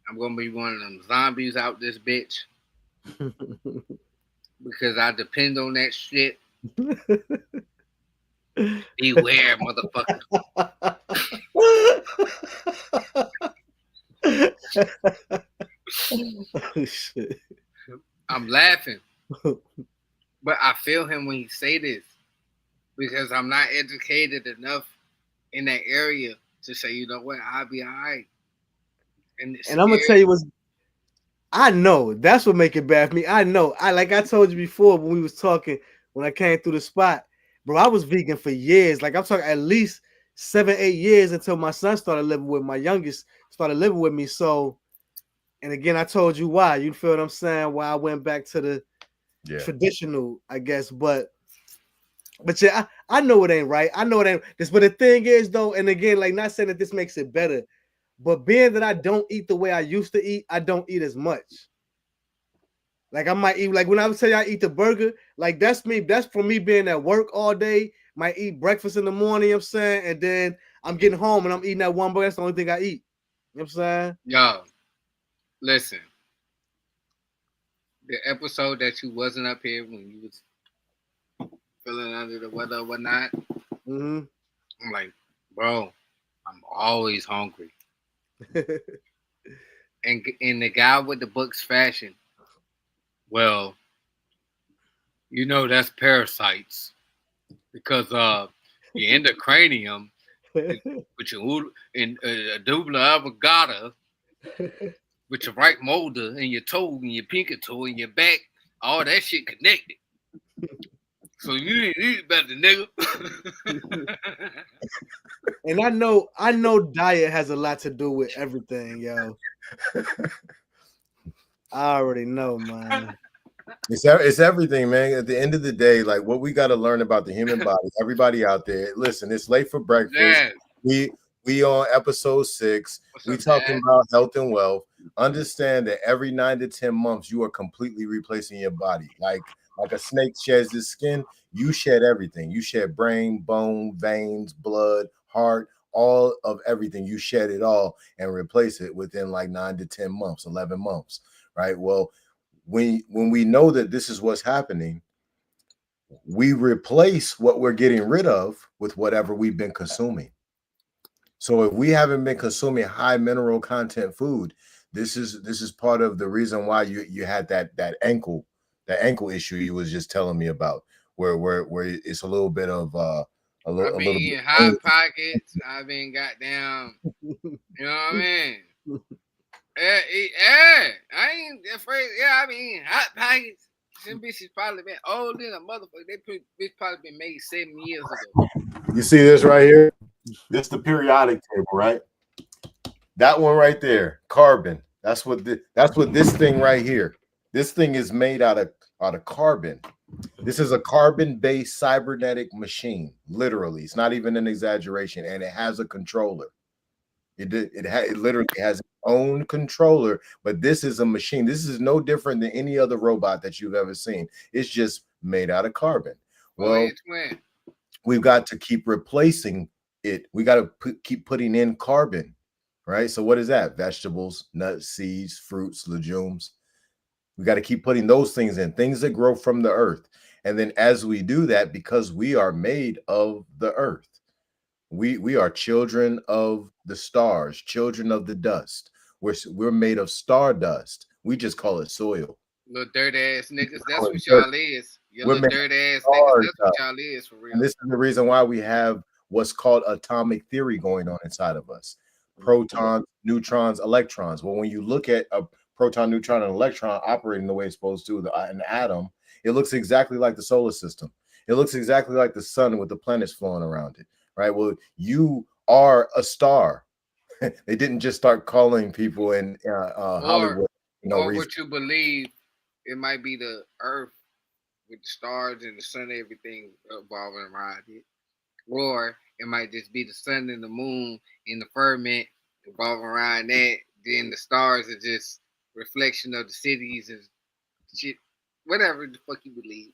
Speaker 1: I'm gonna be one of them zombies out this bitch because I depend on that shit. Beware, motherfucker.
Speaker 3: Oh, shit.
Speaker 1: I'm laughing, but I feel him when he say this because I'm not educated enough in that area to say, you know what, I'll be all right. And
Speaker 3: I'm gonna tell you what's. I know that's what make it bad for me. I know. I told you before when we was talking when I came through the spot, bro. I was vegan for years. Like I'm talking at least 7-8 years until my son started living with my youngest started living with me. So, and again, I told you why. You feel what I'm saying? Why I went back to the traditional, I guess. But yeah, I know it ain't right. I know it ain't this. But the thing is, though, and again, like not saying that this makes it better. But being that I don't eat the way I used to eat, I don't eat as much. Like I might eat, like when I would tell you I eat the burger, like that's me. That's for me being at work all day. Might eat breakfast in the morning, you know what I'm saying? And then I'm getting home and I'm eating that one burger. That's the only thing I eat. You know what I'm saying?
Speaker 1: Yo, listen. The episode that you wasn't up here when you was feeling under the weather or whatnot.
Speaker 3: Mm-hmm.
Speaker 1: I'm like, bro, I'm always hungry. and the Guy Wit Da Books fashion, well, that's parasites because your endocranium with your dubla avocado with your right molder and your toe and your pinky toe and your back, all that shit connected. So you ain't eat better, nigga.
Speaker 3: And I know diet has a lot to do with everything, yo. I already know, man.
Speaker 2: It's everything, man. At the end of the day, like what we got to learn about the human body. Everybody out there, listen. It's late for breakfast.
Speaker 1: Yes.
Speaker 2: We on episode 6. We talking about health and wealth. Understand that every 9 to 10 months, you are completely replacing your body. Like a snake sheds its skin, you shed everything. You shed brain, bone, veins, blood, heart, all of everything. You shed it all and replace it within like 9 to 10 months, 11 months, right? Well, when we know that this is what's happening, we replace what we're getting rid of with whatever we've been consuming. So if we haven't been consuming high mineral content food, this is part of the reason why you had that ankle issue you was just telling me about, where it's a little bit of
Speaker 1: I've been eating hot pockets. I've been goddamn, you know what I mean? Yeah, I ain't afraid. Yeah, I mean, hot pockets. Them bitches probably been old in a motherfucker. Bitch probably been made 7 years ago.
Speaker 2: You see this right here? This is the periodic table, right? That one right there, carbon. That's what this thing right here. This thing is made out of carbon. This is a carbon-based cybernetic machine. Literally, it's not even an exaggeration, and it has a controller. It literally has its own controller, but this is a machine. This is no different than any other robot that you've ever seen. It's just made out of carbon. Well, we've got to keep replacing it. We got to keep putting in carbon, right? So what is that? Vegetables, nuts, seeds, fruits, legumes. We got to keep putting those things in, things that grow from the earth. And then as we do that, because we are made of the earth, we are children of the stars, children of the dust. We're made of stardust. We just call it soil.
Speaker 1: Little dirty ass niggas. That's what y'all is. You little dirty ass niggas. That's what y'all is for real.
Speaker 2: And this is the reason why we have what's called atomic theory going on inside of us. Protons, neutrons, electrons. Well, when you look at a proton, neutron, and electron operating the way it's supposed to, an atom, it looks exactly like the solar system. It looks exactly like the sun with the planets flowing around it, right? Well, you are a star. They didn't just start calling people in Hollywood.
Speaker 1: Or what you believe, it might be the earth with the stars and the sun and everything revolving around it. Or it might just be the sun and the moon in the firmament revolving around that. Then the stars are just reflection of the cities and shit. Whatever the fuck you believe.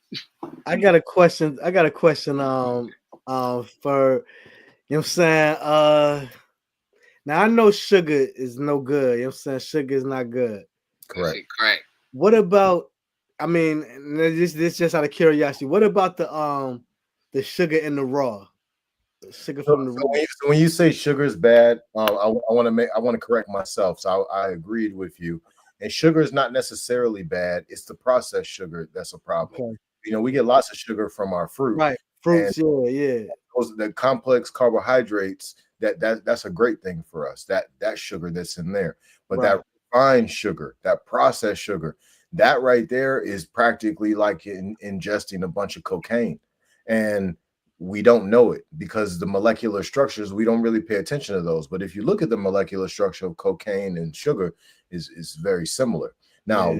Speaker 3: I got a question. For you know what I'm saying? Now I know sugar is no good. You know what I'm saying? Sugar is not good.
Speaker 2: Correct.
Speaker 1: Correct.
Speaker 3: What about, I mean, this just out of curiosity, what about the sugar in the raw? Sugar from the raw.
Speaker 2: So when you say sugar is bad, I want to correct myself. So I agreed with you. And sugar is not necessarily bad. It's the processed sugar that's a problem. Okay. You know, we get lots of sugar from our fruit.
Speaker 3: Right. Fruits, yeah.
Speaker 2: Those the complex carbohydrates, that's a great thing for us. That sugar that's in there. But that refined sugar, that processed sugar, that right there is practically like ingesting a bunch of cocaine. And we don't know it because the molecular structures, we don't really pay attention to those. But if you look at the molecular structure of cocaine and sugar, is very similar. Now,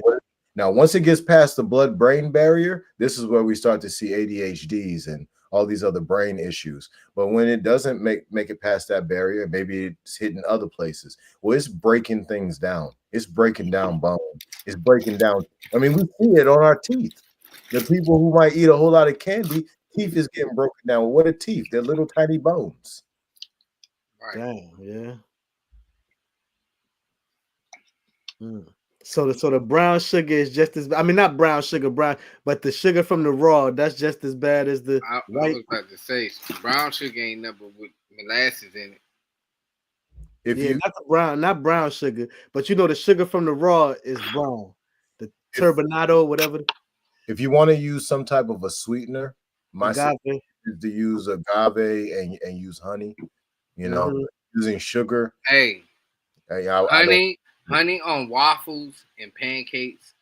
Speaker 2: now once it gets past the blood-brain barrier, this is where we start to see ADHDs and all these other brain issues. But when it doesn't make it past that barrier, maybe it's hitting other places. Well, it's breaking things down. It's breaking down bone. It's breaking down. I mean, we see it on our teeth. The people who might eat a whole lot of candy, teeth is getting broken down. Well, what are teeth? They're little tiny bones.
Speaker 3: Right. Damn, yeah. So the brown sugar is just as, I mean, not brown sugar, but the sugar from the raw, that's just as bad as the white.
Speaker 1: I was about to say, brown sugar ain't nothing with molasses in
Speaker 3: it. Not brown sugar, but you know the sugar from the raw is brown. The turbinado, whatever.
Speaker 2: If you want to use some type of a sweetener, my suggestion is to use agave and use honey. You know, using sugar.
Speaker 1: Hey, honey on waffles and pancakes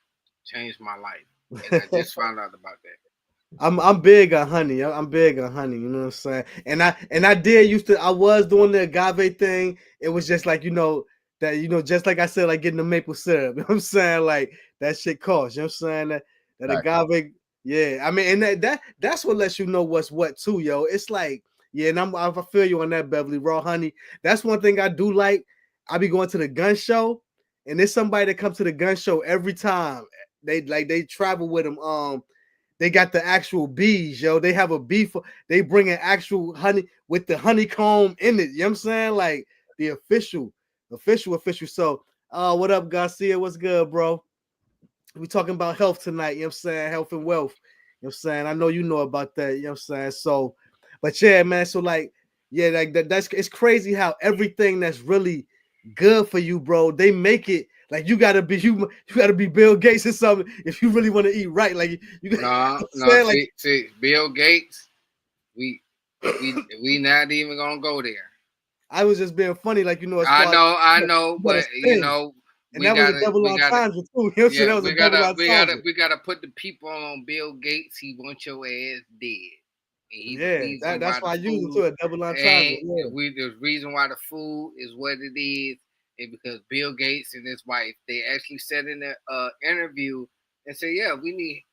Speaker 1: changed my life, and I just found out about that.
Speaker 3: I'm big on honey. I'm big on honey. You know what I'm saying? And I was doing the agave thing. It was just like, just like I said, like getting the maple syrup. You know what I'm saying? Like that shit costs. You know what I'm saying? That agave. Yeah, I mean, and that's what lets you know what's what too, yo. It's like, yeah, and I feel you on that, Beverly. Raw honey. That's one thing I do like. I be going to the gun show, and there's somebody that comes to the gun show every time. They travel with them. They got the actual bees, yo. They have a bee they bring in actual honey with the honeycomb in it. You know what I'm saying? Like the official. So, what up, Garcia? What's good, bro? We talking about health tonight, you know what I'm saying? Health and wealth. You know what I'm saying? I know you know about that, you know what I'm saying? So, but yeah, man. So like, yeah, like it's crazy how everything that's really good for you, bro, they make it like you gotta be Bill Gates or something if you really want to eat right. Like
Speaker 1: see, Bill Gates, we not even gonna go there.
Speaker 3: I was just being funny, like,
Speaker 1: I know, but
Speaker 3: And that was a double entendre too.
Speaker 1: Yeah,
Speaker 3: that was a double entendre.
Speaker 1: we gotta put the people on Bill Gates. He wants your ass dead.
Speaker 3: And that's why I use it to a double entendre. Yeah.
Speaker 1: The reason why the food is what it is because Bill Gates and his wife, they actually said in an interview and said, yeah, we need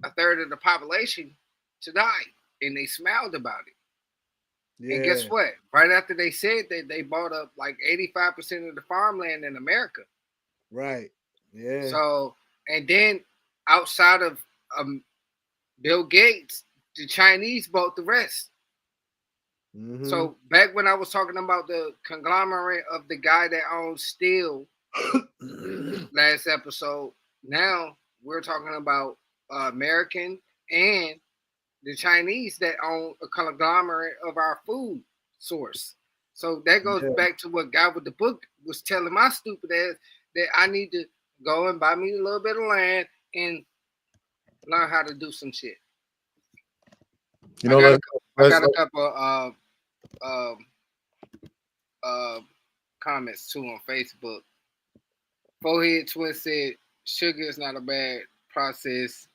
Speaker 1: a third of the population to die. And they smiled about it. Yeah. And guess what? Right after they said that, they bought up like 85% of the farmland in America.
Speaker 3: Right. Yeah.
Speaker 1: So, and then outside of Bill Gates, the Chinese bought the rest. Mm-hmm. So back when I was talking about the conglomerate of the guy that owns steel last episode, now we're talking about American and the Chinese that own a conglomerate of our food source. So that goes back to what Guy Wit Da Books was telling my stupid ass, that I need to go and buy me a little bit of land and learn how to do some shit.
Speaker 2: You know,
Speaker 1: I got a couple comments too on Facebook. Forehead Twin said sugar is not a bad process.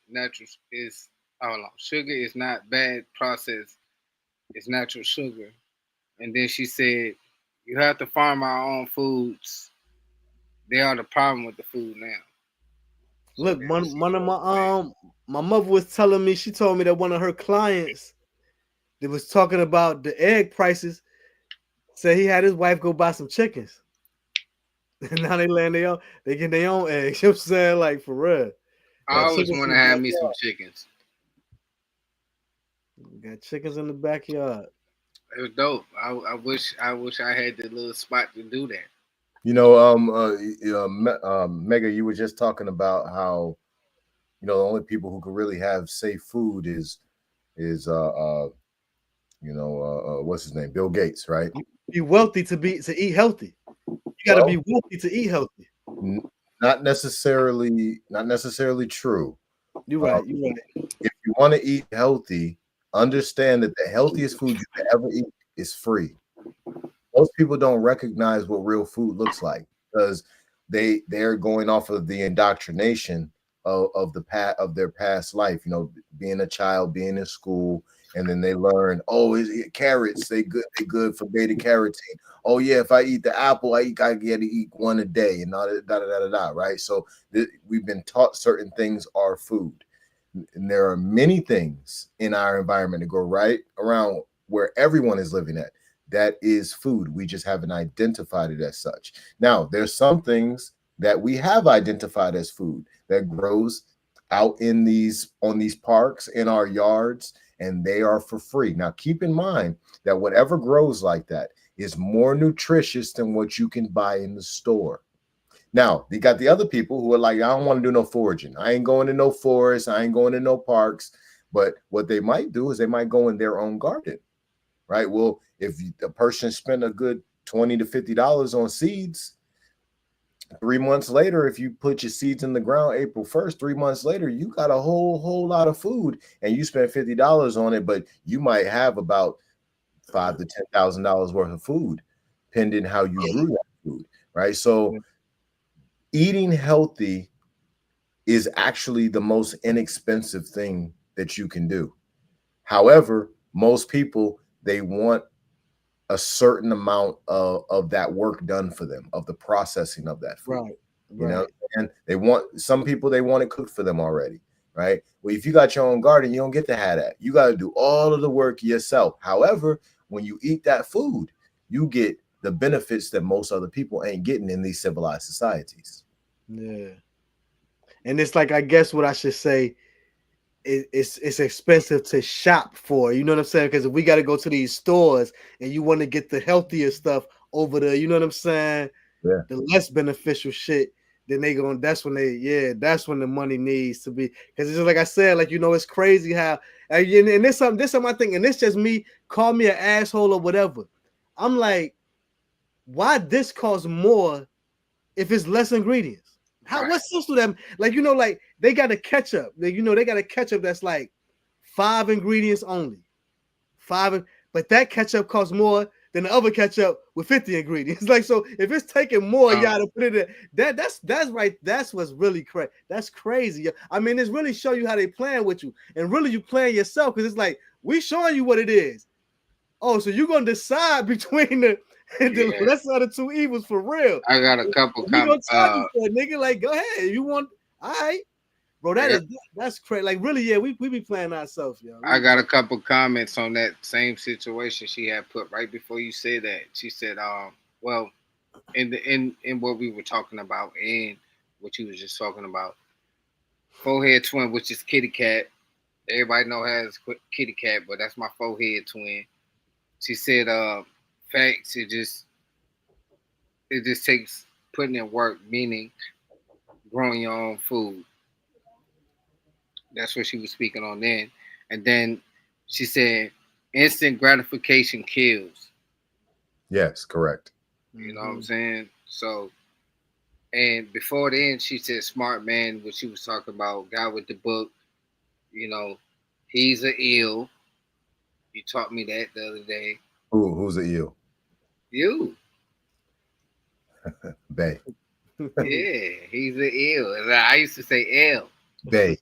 Speaker 1: Sugar is not bad process. It's natural sugar. And then she said, you have to farm our own foods. They are the problem with the food now.
Speaker 3: Look, one of my mother was telling me, she told me that one of her clients that was talking about the egg prices said he had his wife go buy some chickens. And now they get their own eggs. You know what I'm saying? Like, for real.
Speaker 1: I always want to have me some chickens.
Speaker 3: Got chickens in the backyard.
Speaker 1: It was dope. I wish I had the little spot to do that.
Speaker 2: You know, Mega, you were just talking about how, you know, the only people who can really have safe food is what's his name? Bill Gates, right?
Speaker 3: Be wealthy to eat healthy. You got to be wealthy to eat healthy.
Speaker 2: Not necessarily true.
Speaker 3: You're right. You're right.
Speaker 2: If you want to eat healthy, understand that the healthiest food you can ever eat is free. Most people don't recognize what real food looks like because they're going off of the indoctrination of their past life. You know, being a child, being in school, and then they learn, carrots, they good for beta carotene. Oh yeah, if I eat the apple, I get to eat one a day, and da, right? So we've been taught certain things are food, and there are many things in our environment that go right around where everyone is living at. That is food. We just haven't identified it as such. Now, there's some things that we have identified as food that grows out on these parks, in our yards, and they are for free. Now, keep in mind that whatever grows like that is more nutritious than what you can buy in the store. Now, you got the other people who are like, I don't want to do no foraging. I ain't going to no forest. I ain't going to no parks. But what they might do is they might go in their own garden, right? Well, if a person spent a good $20 to $50 on seeds, 3 months later, if you put your seeds in the ground April 1st, 3 months later, you got a whole lot of food, and you spent $50 on it, but you might have about $5,000 to $10,000 worth of food, pending how you grew that food, right? So eating healthy is actually the most inexpensive thing that you can do. However, most people, they want a certain amount of that work done for them, of the processing of that food.
Speaker 3: Right.
Speaker 2: You know, and some people, they want it cooked for them already, right? Well, if you got your own garden, you don't get to have that. You got to do all of the work yourself. However, when you eat that food, you get the benefits that most other people ain't getting in these civilized societies.
Speaker 3: Yeah. And it's like, I guess what I should say, it's expensive to shop for, you know what I'm saying? Because if we got to go to these stores and you want to get the healthier stuff over there, you know what I'm saying?
Speaker 2: Yeah.
Speaker 3: The less beneficial shit, then that's when the money needs to be. Because it's just like I said, like, you know, it's crazy how, and this something I think, and this just me, call me an asshole or whatever. I'm like, why this costs more if it's less ingredients? What sense do them? Like, you know, like they got a ketchup. They got a ketchup that's like 5 ingredients only. But that ketchup costs more then the other ketchup with 50 ingredients. Like, so if it's taking more, y'all to put it in, that's right. That's what's really crazy. That's crazy. I mean, it's really show you how they playing with you, and really you playing yourself, because it's like we showing you what it is. Oh, so you're gonna decide between the lesser of the two evils for real.
Speaker 1: I got a couple
Speaker 3: comments. Nigga, like, go ahead. You want, all right. Bro, that's crazy. Like, really, yeah, we be playing ourselves, yo.
Speaker 1: I got a couple comments on that same situation she had put right before you said that. She said, well, in what we were talking about and what you was just talking about, forehead twin, which is kitty cat. Everybody know has kitty cat, but that's my forehead twin. She said, facts, it just takes putting in work, meaning growing your own food. That's what she was speaking on then. And then she said, instant gratification kills.
Speaker 2: Yes, correct.
Speaker 1: You know what I'm saying? So, and before then, she said, smart man, what she was talking about, Guy Wit Da Books. You know, he's an eel. You taught me that the other day.
Speaker 2: Who's an eel?
Speaker 1: You.
Speaker 2: Bay.
Speaker 1: Yeah, he's an eel. I used to say L.
Speaker 2: Bay.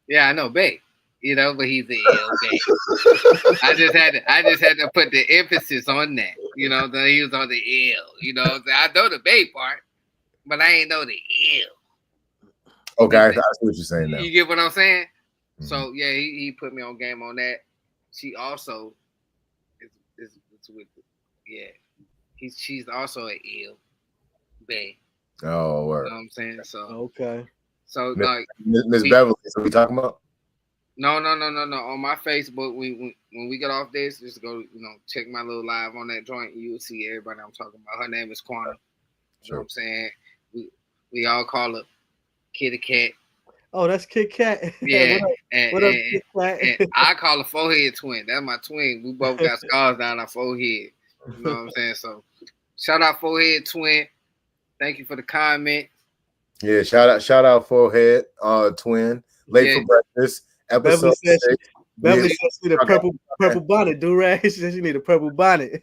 Speaker 1: Yeah, I know, Bay. You know, but he's an eel, Bay. I just had to put the emphasis on that. You know, that he was on the eel. You know, I know the Bay part, but I ain't know the eel.
Speaker 2: Okay, I see what you're saying now.
Speaker 1: You get what I'm saying? Mm-hmm. So yeah, he put me on game on that. She also is with she's also an eel, Bay.
Speaker 2: Oh, word.
Speaker 1: You know what I'm saying? So
Speaker 3: okay.
Speaker 1: So like
Speaker 2: Miss Beverly, so we talking about?
Speaker 1: No. On my Facebook, when we get off this, just go, check my little live on that joint. You'll see everybody I'm talking about. Her name is Quantum. You know what I'm saying? We all call her Kitty Cat.
Speaker 3: Oh, that's Kit Kat.
Speaker 1: Yeah.
Speaker 3: What up, Kit Kat?
Speaker 1: And I call her forehead twin. That's my twin. We both got scars down our forehead. You know what I'm saying? So shout out forehead twin. Thank you for the comment.
Speaker 2: Yeah, shout out forehead twin. Late for breakfast. Episode
Speaker 3: Beverly said she need a purple bonnet, do-rag. She said she need a purple bonnet.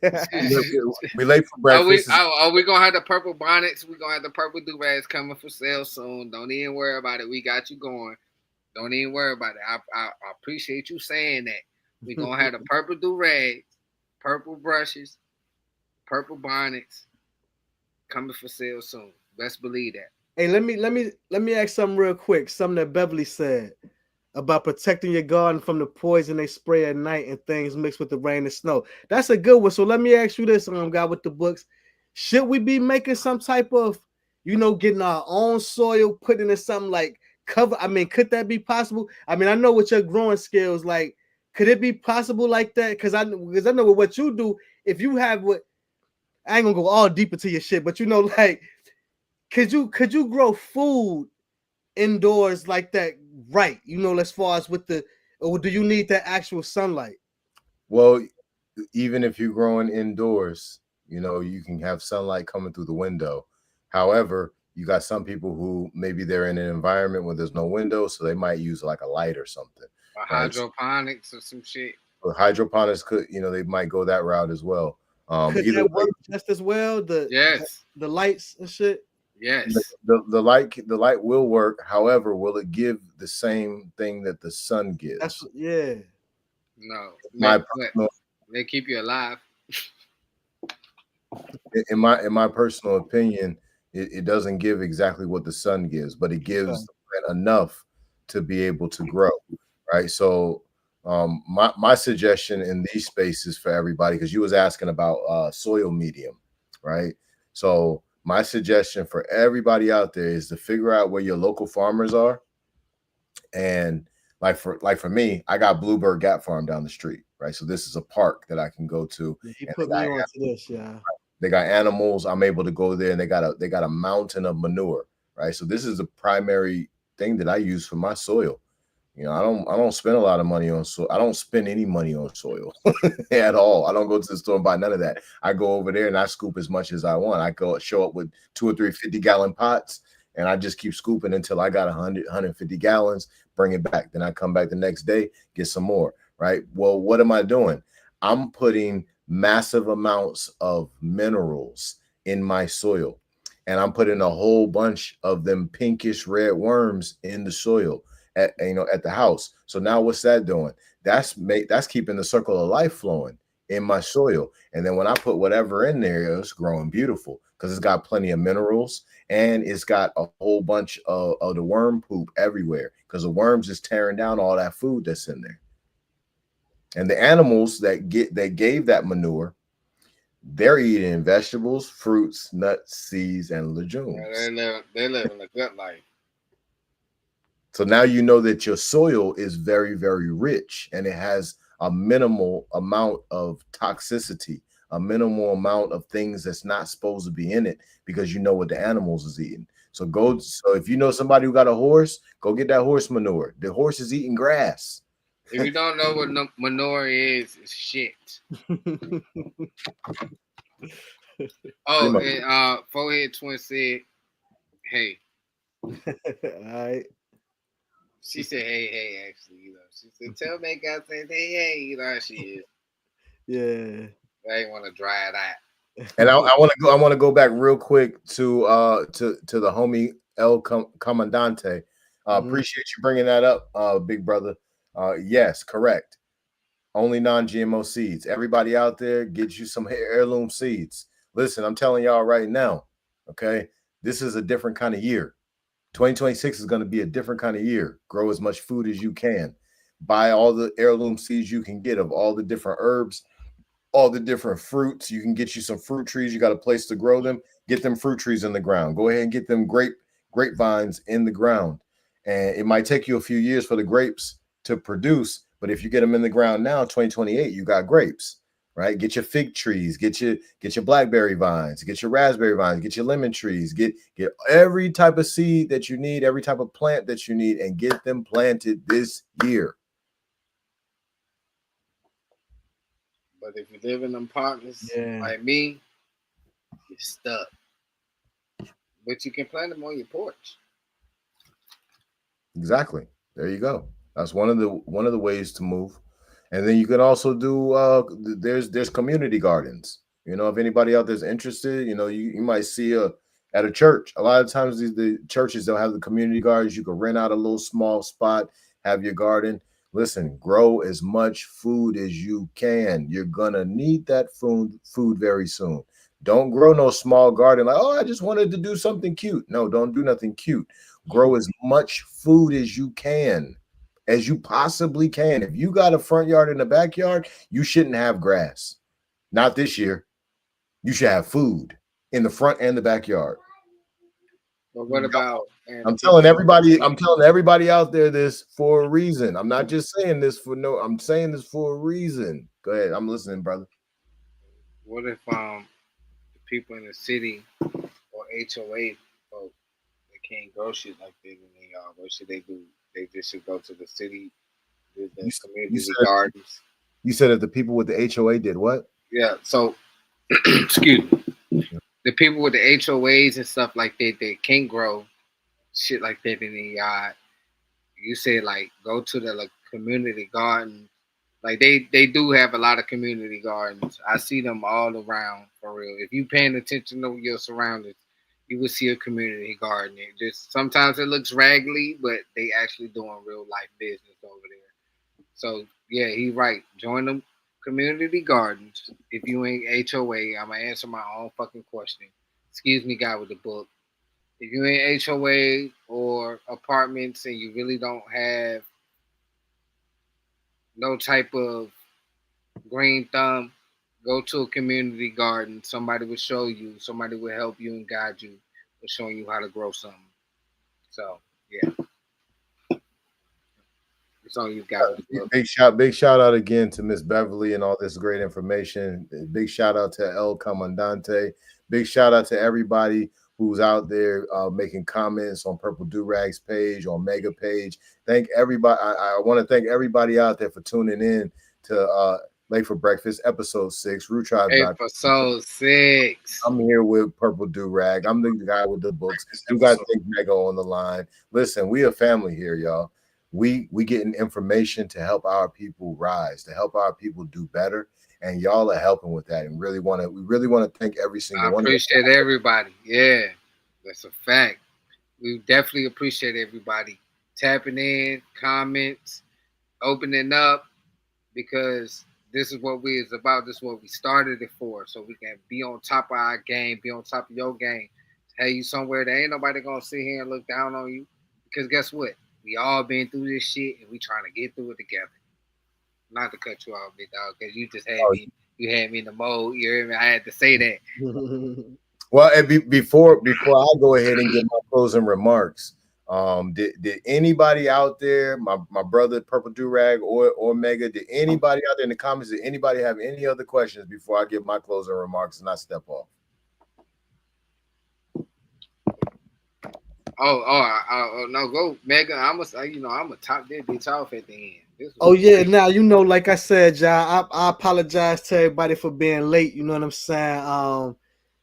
Speaker 2: We late for breakfast.
Speaker 1: Are we gonna have the purple bonnets? We're gonna have the purple do-rags coming for sale soon. Don't even worry about it. We got you going. Don't even worry about it. I appreciate you saying that. We're gonna have the purple do-rags, purple brushes, purple bonnets coming for sale soon. Best believe that.
Speaker 3: Hey, let me ask something real quick. Something that Beverly said about protecting your garden from the poison they spray at night and things mixed with the rain and snow. That's a good one. So let me ask you this, Guy Wit Da Books. Should we be making some type of, getting our own soil, putting in something like cover? I mean, could that be possible? I mean, I know with your growing skills, like, could it be possible like that? Because I know with what you do, if you have I ain't gonna go all deep into your shit, but like, could you grow food indoors like that, right? As far as or do you need that actual sunlight?
Speaker 2: Well, even if you're growing indoors, you can have sunlight coming through the window. However, you got some people who maybe they're in an environment where there's no window, so they might use like a light or something.
Speaker 1: Or hydroponics or some shit.
Speaker 2: Or hydroponics could, they might go that route as well.
Speaker 3: Could that work just as well? The lights and shit.
Speaker 1: Yes.
Speaker 2: The light will work. However, will it give the same thing that the sun gives?
Speaker 1: No. They keep you alive.
Speaker 2: In my personal opinion, it doesn't give exactly what the sun gives, but it gives enough to be able to grow. Right. So my suggestion in these spaces for everybody, because you was asking about soil medium, right? So my suggestion for everybody out there is to figure out where your local farmers are. And like for me, I got Bluebird Gap Farm down the street, right? So this is a park that I can go to.
Speaker 3: He put me on to this, yeah.
Speaker 2: They got animals. I'm able to go there, and they got a mountain of manure, right? So this is the primary thing that I use for my soil. I don't spend a lot of money on soil. I don't spend any money on soil at all. I don't go to the store and buy none of that. I go over there and I scoop as much as I want. I go show up with 2 or 3 50-gallon pots, and I just keep scooping until I got 150 gallons, bring it back. Then I come back the next day, get some more, right? Well, what am I doing? I'm putting massive amounts of minerals in my soil. And I'm putting a whole bunch of them pinkish red worms in the soil at at the house. So now what's that doing? That's keeping the circle of life flowing in my soil. And then when I put whatever in there, it's growing beautiful because it's got plenty of minerals and it's got a whole bunch of the worm poop everywhere because the worms is tearing down all that food that's in there. And the animals that gave that manure, they're eating vegetables, fruits, nuts, seeds, and legumes.
Speaker 1: They living a good life.
Speaker 2: So now you know that your soil is very, very rich and it has a minimal amount of toxicity, a minimal amount of things that's not supposed to be in it because you know what the animals is eating. So if you know somebody who got a horse, go get that horse manure. The horse is eating grass.
Speaker 1: If you don't know what manure is, it's shit. Oh, and Forehead Twin said, "Hey."
Speaker 3: All right.
Speaker 1: She said, "Hey, actually, She said, "Tell me, guy says, hey, you know how she is."
Speaker 3: Yeah.
Speaker 1: I ain't want to dry it out.
Speaker 2: And I want to go back real quick to the homie El Comandante. Appreciate you bringing that up, big brother. Yes, correct. Only non-GMO seeds. Everybody out there, get you some heirloom seeds. Listen, I'm telling y'all right now, okay? This is a different kind of year. 2026 is going to be a different kind of year. Grow as much food as you can. Buy all the heirloom seeds you can get of all the different herbs, all the different fruits. You can get you some fruit trees. You got a place to grow them. Get them fruit trees in the ground. Go ahead and get them grapevines in the ground. And it might take you a few years for the grapes to produce, but if you get them in the ground now, 2028, you got grapes, right? Get your fig trees, get your blackberry vines, get your raspberry vines, get your lemon trees, get every type of seed that you need, every type of plant that you need, and get them planted this year.
Speaker 1: But if you live in apartments like me, you're stuck. But you can plant them on your porch.
Speaker 2: Exactly. There you go. That's one of the ways to move. And then you can also do there's community gardens. If anybody out there's interested, you might see at a church. A lot of times the churches, they'll have the community gardens. You can rent out a little small spot, have your garden. Listen, grow as much food as you can. You're gonna need that food very soon. Don't grow no small garden like, oh, I just wanted to do something cute. No, don't do nothing cute. Grow as much food as you can, as you possibly can. If you got a front yard and a backyard, you shouldn't have grass. Not this year. You should have food in the front and the backyard.
Speaker 1: But what about?
Speaker 2: I'm telling everybody out there this for a reason. I'm not just saying this I'm saying this for a reason. Go ahead. I'm listening, brother.
Speaker 1: What if the people in the city or HOA folks, they can't grow shit like that in their yard? What should they do? They just should go to the city, the community gardens.
Speaker 2: You said that the people with the HOA did what?
Speaker 1: Yeah. So, excuse me. The people with the HOAs and stuff like that, they can't grow shit like that in their yard. You said like go to the community garden. Like they do have a lot of community gardens. I see them all around for real. If you paying attention to your surroundings, you will see a community garden. Sometimes it looks raggedy, but they actually doing real life business over there. So yeah, he's right. Join them community gardens. If you ain't HOA, I'm gonna answer my own fucking question. Excuse me, Guy with the book. If you ain't HOA or apartments and you really don't have no type of green thumb, go to a community garden. Somebody will show you. Somebody will help you and guide you with showing you how to grow something. So yeah.
Speaker 2: Big shout out again to Miss Beverly and all this great information. Big shout out to El Comandante. Big shout out to everybody who's out there making comments on Purple Do-Rag's page, on Mega page. Thank everybody. I want to thank everybody out there for tuning in to Late for Breakfast, episode 6. Root Tribe.
Speaker 1: Episode 6.
Speaker 2: I'm here with Purple Do-Rag. I'm the guy with the books. You guys think Mega on the line. Listen, we a family here, y'all. we getting information to help our people rise, to help our people do better, and y'all are helping with that. And we really want to thank every single
Speaker 1: I
Speaker 2: one of
Speaker 1: appreciate everybody. Yeah, that's a fact. We definitely appreciate everybody tapping in, comments, opening up, because this is what we is about. This is what we started it for, so we can be on top of our game, be on top of your game. Tell you somewhere that ain't nobody gonna sit here and look down on you, because guess what? We all been through this shit, and we trying to get through it together. Not to cut you off, big dog, because you just had me. You had me in the mode. You hear me? I had to say that.
Speaker 2: Well, before I go ahead and give my closing remarks, did anybody out there, my brother Purple Durag or Mega, did anybody out there in the comments, did anybody have any other questions before I give my closing remarks and I step off?
Speaker 1: Oh, no, go Mega. I'm a top that bitch off at the end.
Speaker 3: Oh yeah, now like I said, John, I apologize to everybody for being late. You know what I'm saying?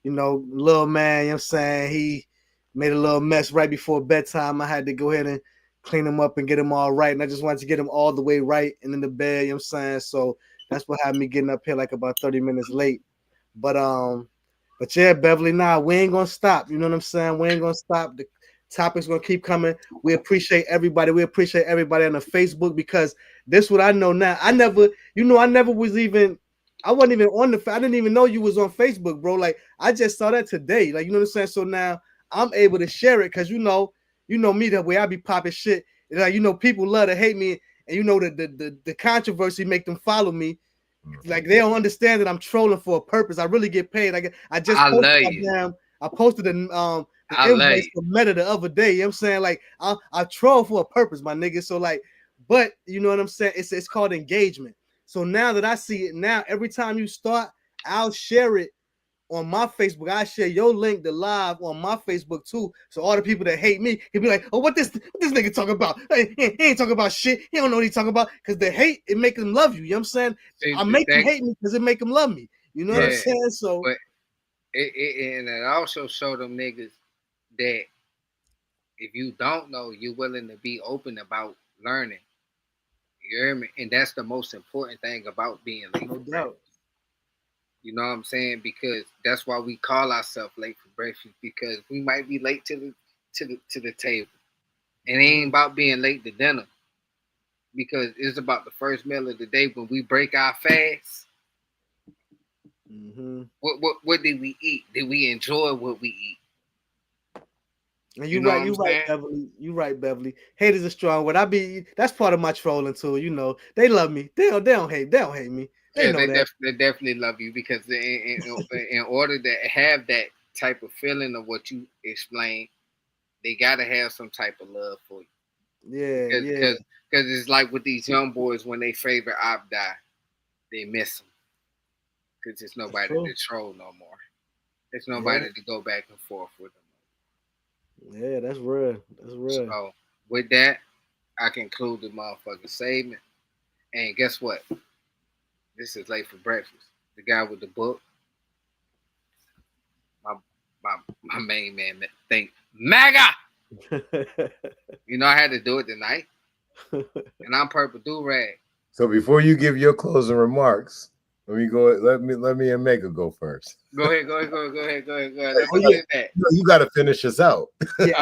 Speaker 3: Little man, you know what I'm saying, he made a little mess right before bedtime. I had to go ahead and clean him up and get him all right. And I just wanted to get him all the way right and in the bed, you know what I'm saying? So that's what had me getting up here like about 30 minutes late. But yeah, Beverly, we ain't gonna stop. You know what I'm saying? We ain't gonna stop. The topics gonna keep coming. We appreciate everybody. We appreciate everybody on the Facebook, because this what I know now. I wasn't even on I didn't even know you was on Facebook, bro. Like, I just saw that today. Like, you know what I'm saying? So now I'm able to share it, because you know me, the way I be popping shit. Like, people love to hate me, and the controversy make them follow me. Like, they don't understand that I'm trolling for a purpose. I really get paid. I posted the invoice for Meta the other day. You know what I'm saying? Like, I troll for a purpose, my nigga. So like, but you know what I'm saying? It's called engagement. So now that I see it, now every time you start, I'll share it on my Facebook. I share your link to live on my Facebook too. So all the people that hate me can be like, oh, what this nigga talking about? He ain't talking about shit. He don't know what he talking about. Because the hate, it make them love you. You know what I'm saying? I make them hate me because it make them love me. You know what I'm saying? So,
Speaker 1: but it also show them niggas that if you don't know, you're willing to be open about learning. You hear me? And that's the most important thing about being late for breakfast. You know what I'm saying? Because that's why we call ourselves late for breakfast, because we might be late to the table. And it ain't about being late to dinner, because it's about the first meal of the day when we break our fast.
Speaker 3: Mm-hmm.
Speaker 1: What did we eat? Did we enjoy what we eat?
Speaker 3: And you right, Beverly. You right, Beverly. Hate is a strong word. That's part of my trolling too. They love me. They don't hate me. They
Speaker 1: definitely love you, because in order to have that type of feeling of what you explained, they gotta have some type of love for you.
Speaker 3: Yeah,
Speaker 1: because it's like with these young boys, when they favorite op die, they miss them, because there's nobody to troll no more. There's nobody to go back and forth with them.
Speaker 3: Yeah, that's real.
Speaker 1: So with that, I conclude the motherfucking segment. And guess what? This is Late for Breakfast. The guy with the book. My main man think MAGA. I had to do it tonight. And I'm Purple Durag.
Speaker 2: So before you give your closing remarks, let me and Mega go first.
Speaker 1: Go ahead. Let me get that.
Speaker 2: You got to finish us out.
Speaker 3: Yeah,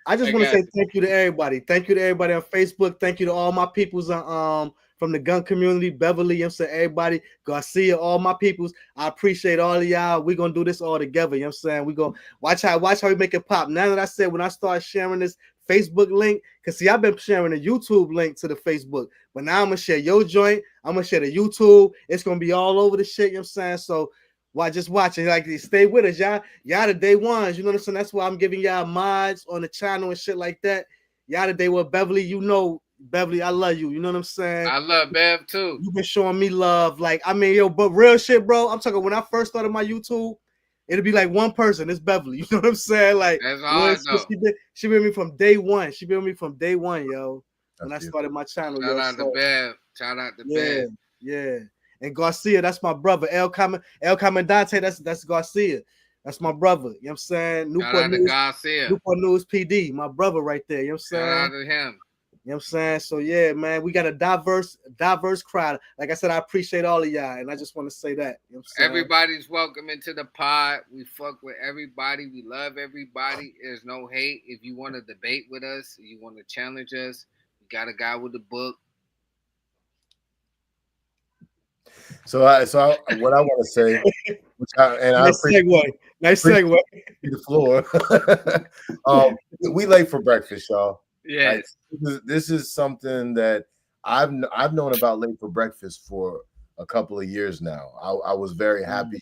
Speaker 3: I just want to say thank you to everybody. Thank you to everybody on Facebook. Thank you to all my peoples from the gun community, Beverly, you know what I'm saying, everybody, Garcia, all my peoples. I appreciate all of y'all. We're gonna do this all together. You know what I'm saying? We gonna watch how we make it pop. Now that I said, when I start sharing this Facebook link, because see, I've been sharing a YouTube link to the Facebook, but now I'm gonna share your joint. I'm gonna share the YouTube. It's gonna be all over the shit, you know what I'm saying? So just watch it. Like, stay with us, y'all. Y'all the day ones, you know what I'm saying? That's why I'm giving y'all mods on the channel and shit like that. Y'all the day one, Beverly, Beverly, I love you. You know what I'm saying?
Speaker 1: I love Bev too.
Speaker 3: You've been showing me love. Like, I mean, but real shit, bro. I'm talking, when I first started my YouTube, it'd be like one person. It's Beverly. You know what I'm saying? Like,
Speaker 1: that's hard, though.
Speaker 3: She been with me from day one. She been with me from day one, yo. When I started my channel,
Speaker 1: Shout out to Bev. Shout out to Bev.
Speaker 3: Yeah. And Garcia, that's my brother. El Comandante, that's Garcia. That's my brother. You know what I'm saying? Newport News PD, my brother right there. You know what I'm saying?
Speaker 1: Shout out to him.
Speaker 3: You know what I'm saying? So yeah, man, we got a diverse crowd. Like I said, I appreciate all of y'all, and I just want to say that. You know what I'm saying?
Speaker 1: Everybody's welcome into the pod. We fuck with everybody. We love everybody. There's no hate. If you want to debate with us, you want to challenge us, we got a guy with a book.
Speaker 2: So what I want to say, I appreciate
Speaker 3: Nice segue.
Speaker 2: the floor. We late for breakfast, y'all.
Speaker 1: Yes.
Speaker 2: Like, this is something that I've known about late for breakfast for a couple of years now. I was very happy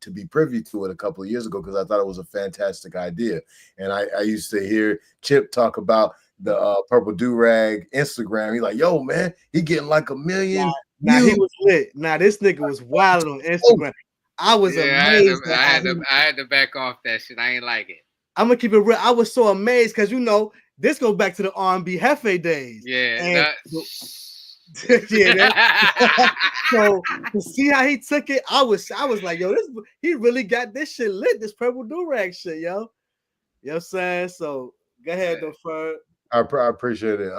Speaker 2: to be privy to it a couple of years ago because I thought it was a fantastic idea. And I used to hear Chip talk about the Purple Do-Rag Instagram. He's like, yo, man, he getting like 1 million.
Speaker 3: Nah, he was lit. Nah, this nigga was wild on Instagram. I was amazed.
Speaker 1: I had to back off that shit. I ain't like it.
Speaker 3: I'm gonna keep it real. I was so amazed because this goes back to the R&B Hefe days.
Speaker 1: Yeah.
Speaker 3: So to see how he took it, I was like, yo, he really got this shit lit. This Purple Do-Rag shit, yo. You know what I'm saying? So go ahead, though, Ferg.
Speaker 2: I appreciate it.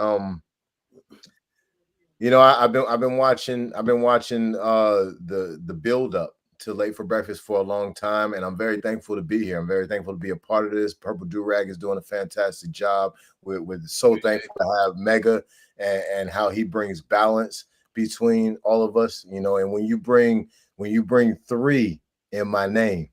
Speaker 2: I've been watching the build up to Late for Breakfast for a long time, and I'm very thankful to be here. I'm very thankful to be a part of this. Purple Do-Rag is doing a fantastic job. We're so thankful to have Mega and how he brings balance between all of us. And when you bring 3 in my name,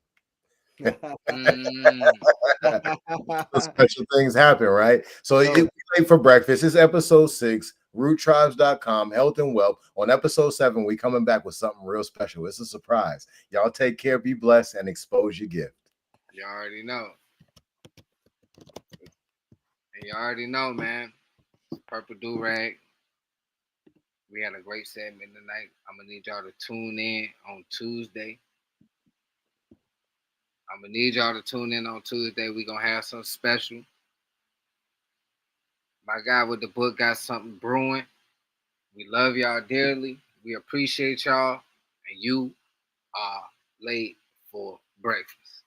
Speaker 2: special things happen, right? So it's Late for Breakfast. It's episode 6. RootTribes.com, health and wealth. On episode 7, we coming back with something real special. It's a surprise. Y'all take care, be blessed, and expose your gift.
Speaker 1: You already know. And you already know, man. Purple Do-Rag. We had a great segment tonight. I'm gonna need y'all to tune in on Tuesday. We're gonna have something special. My guy with the book got something brewing. We love y'all dearly. We appreciate y'all. And you are late for breakfast.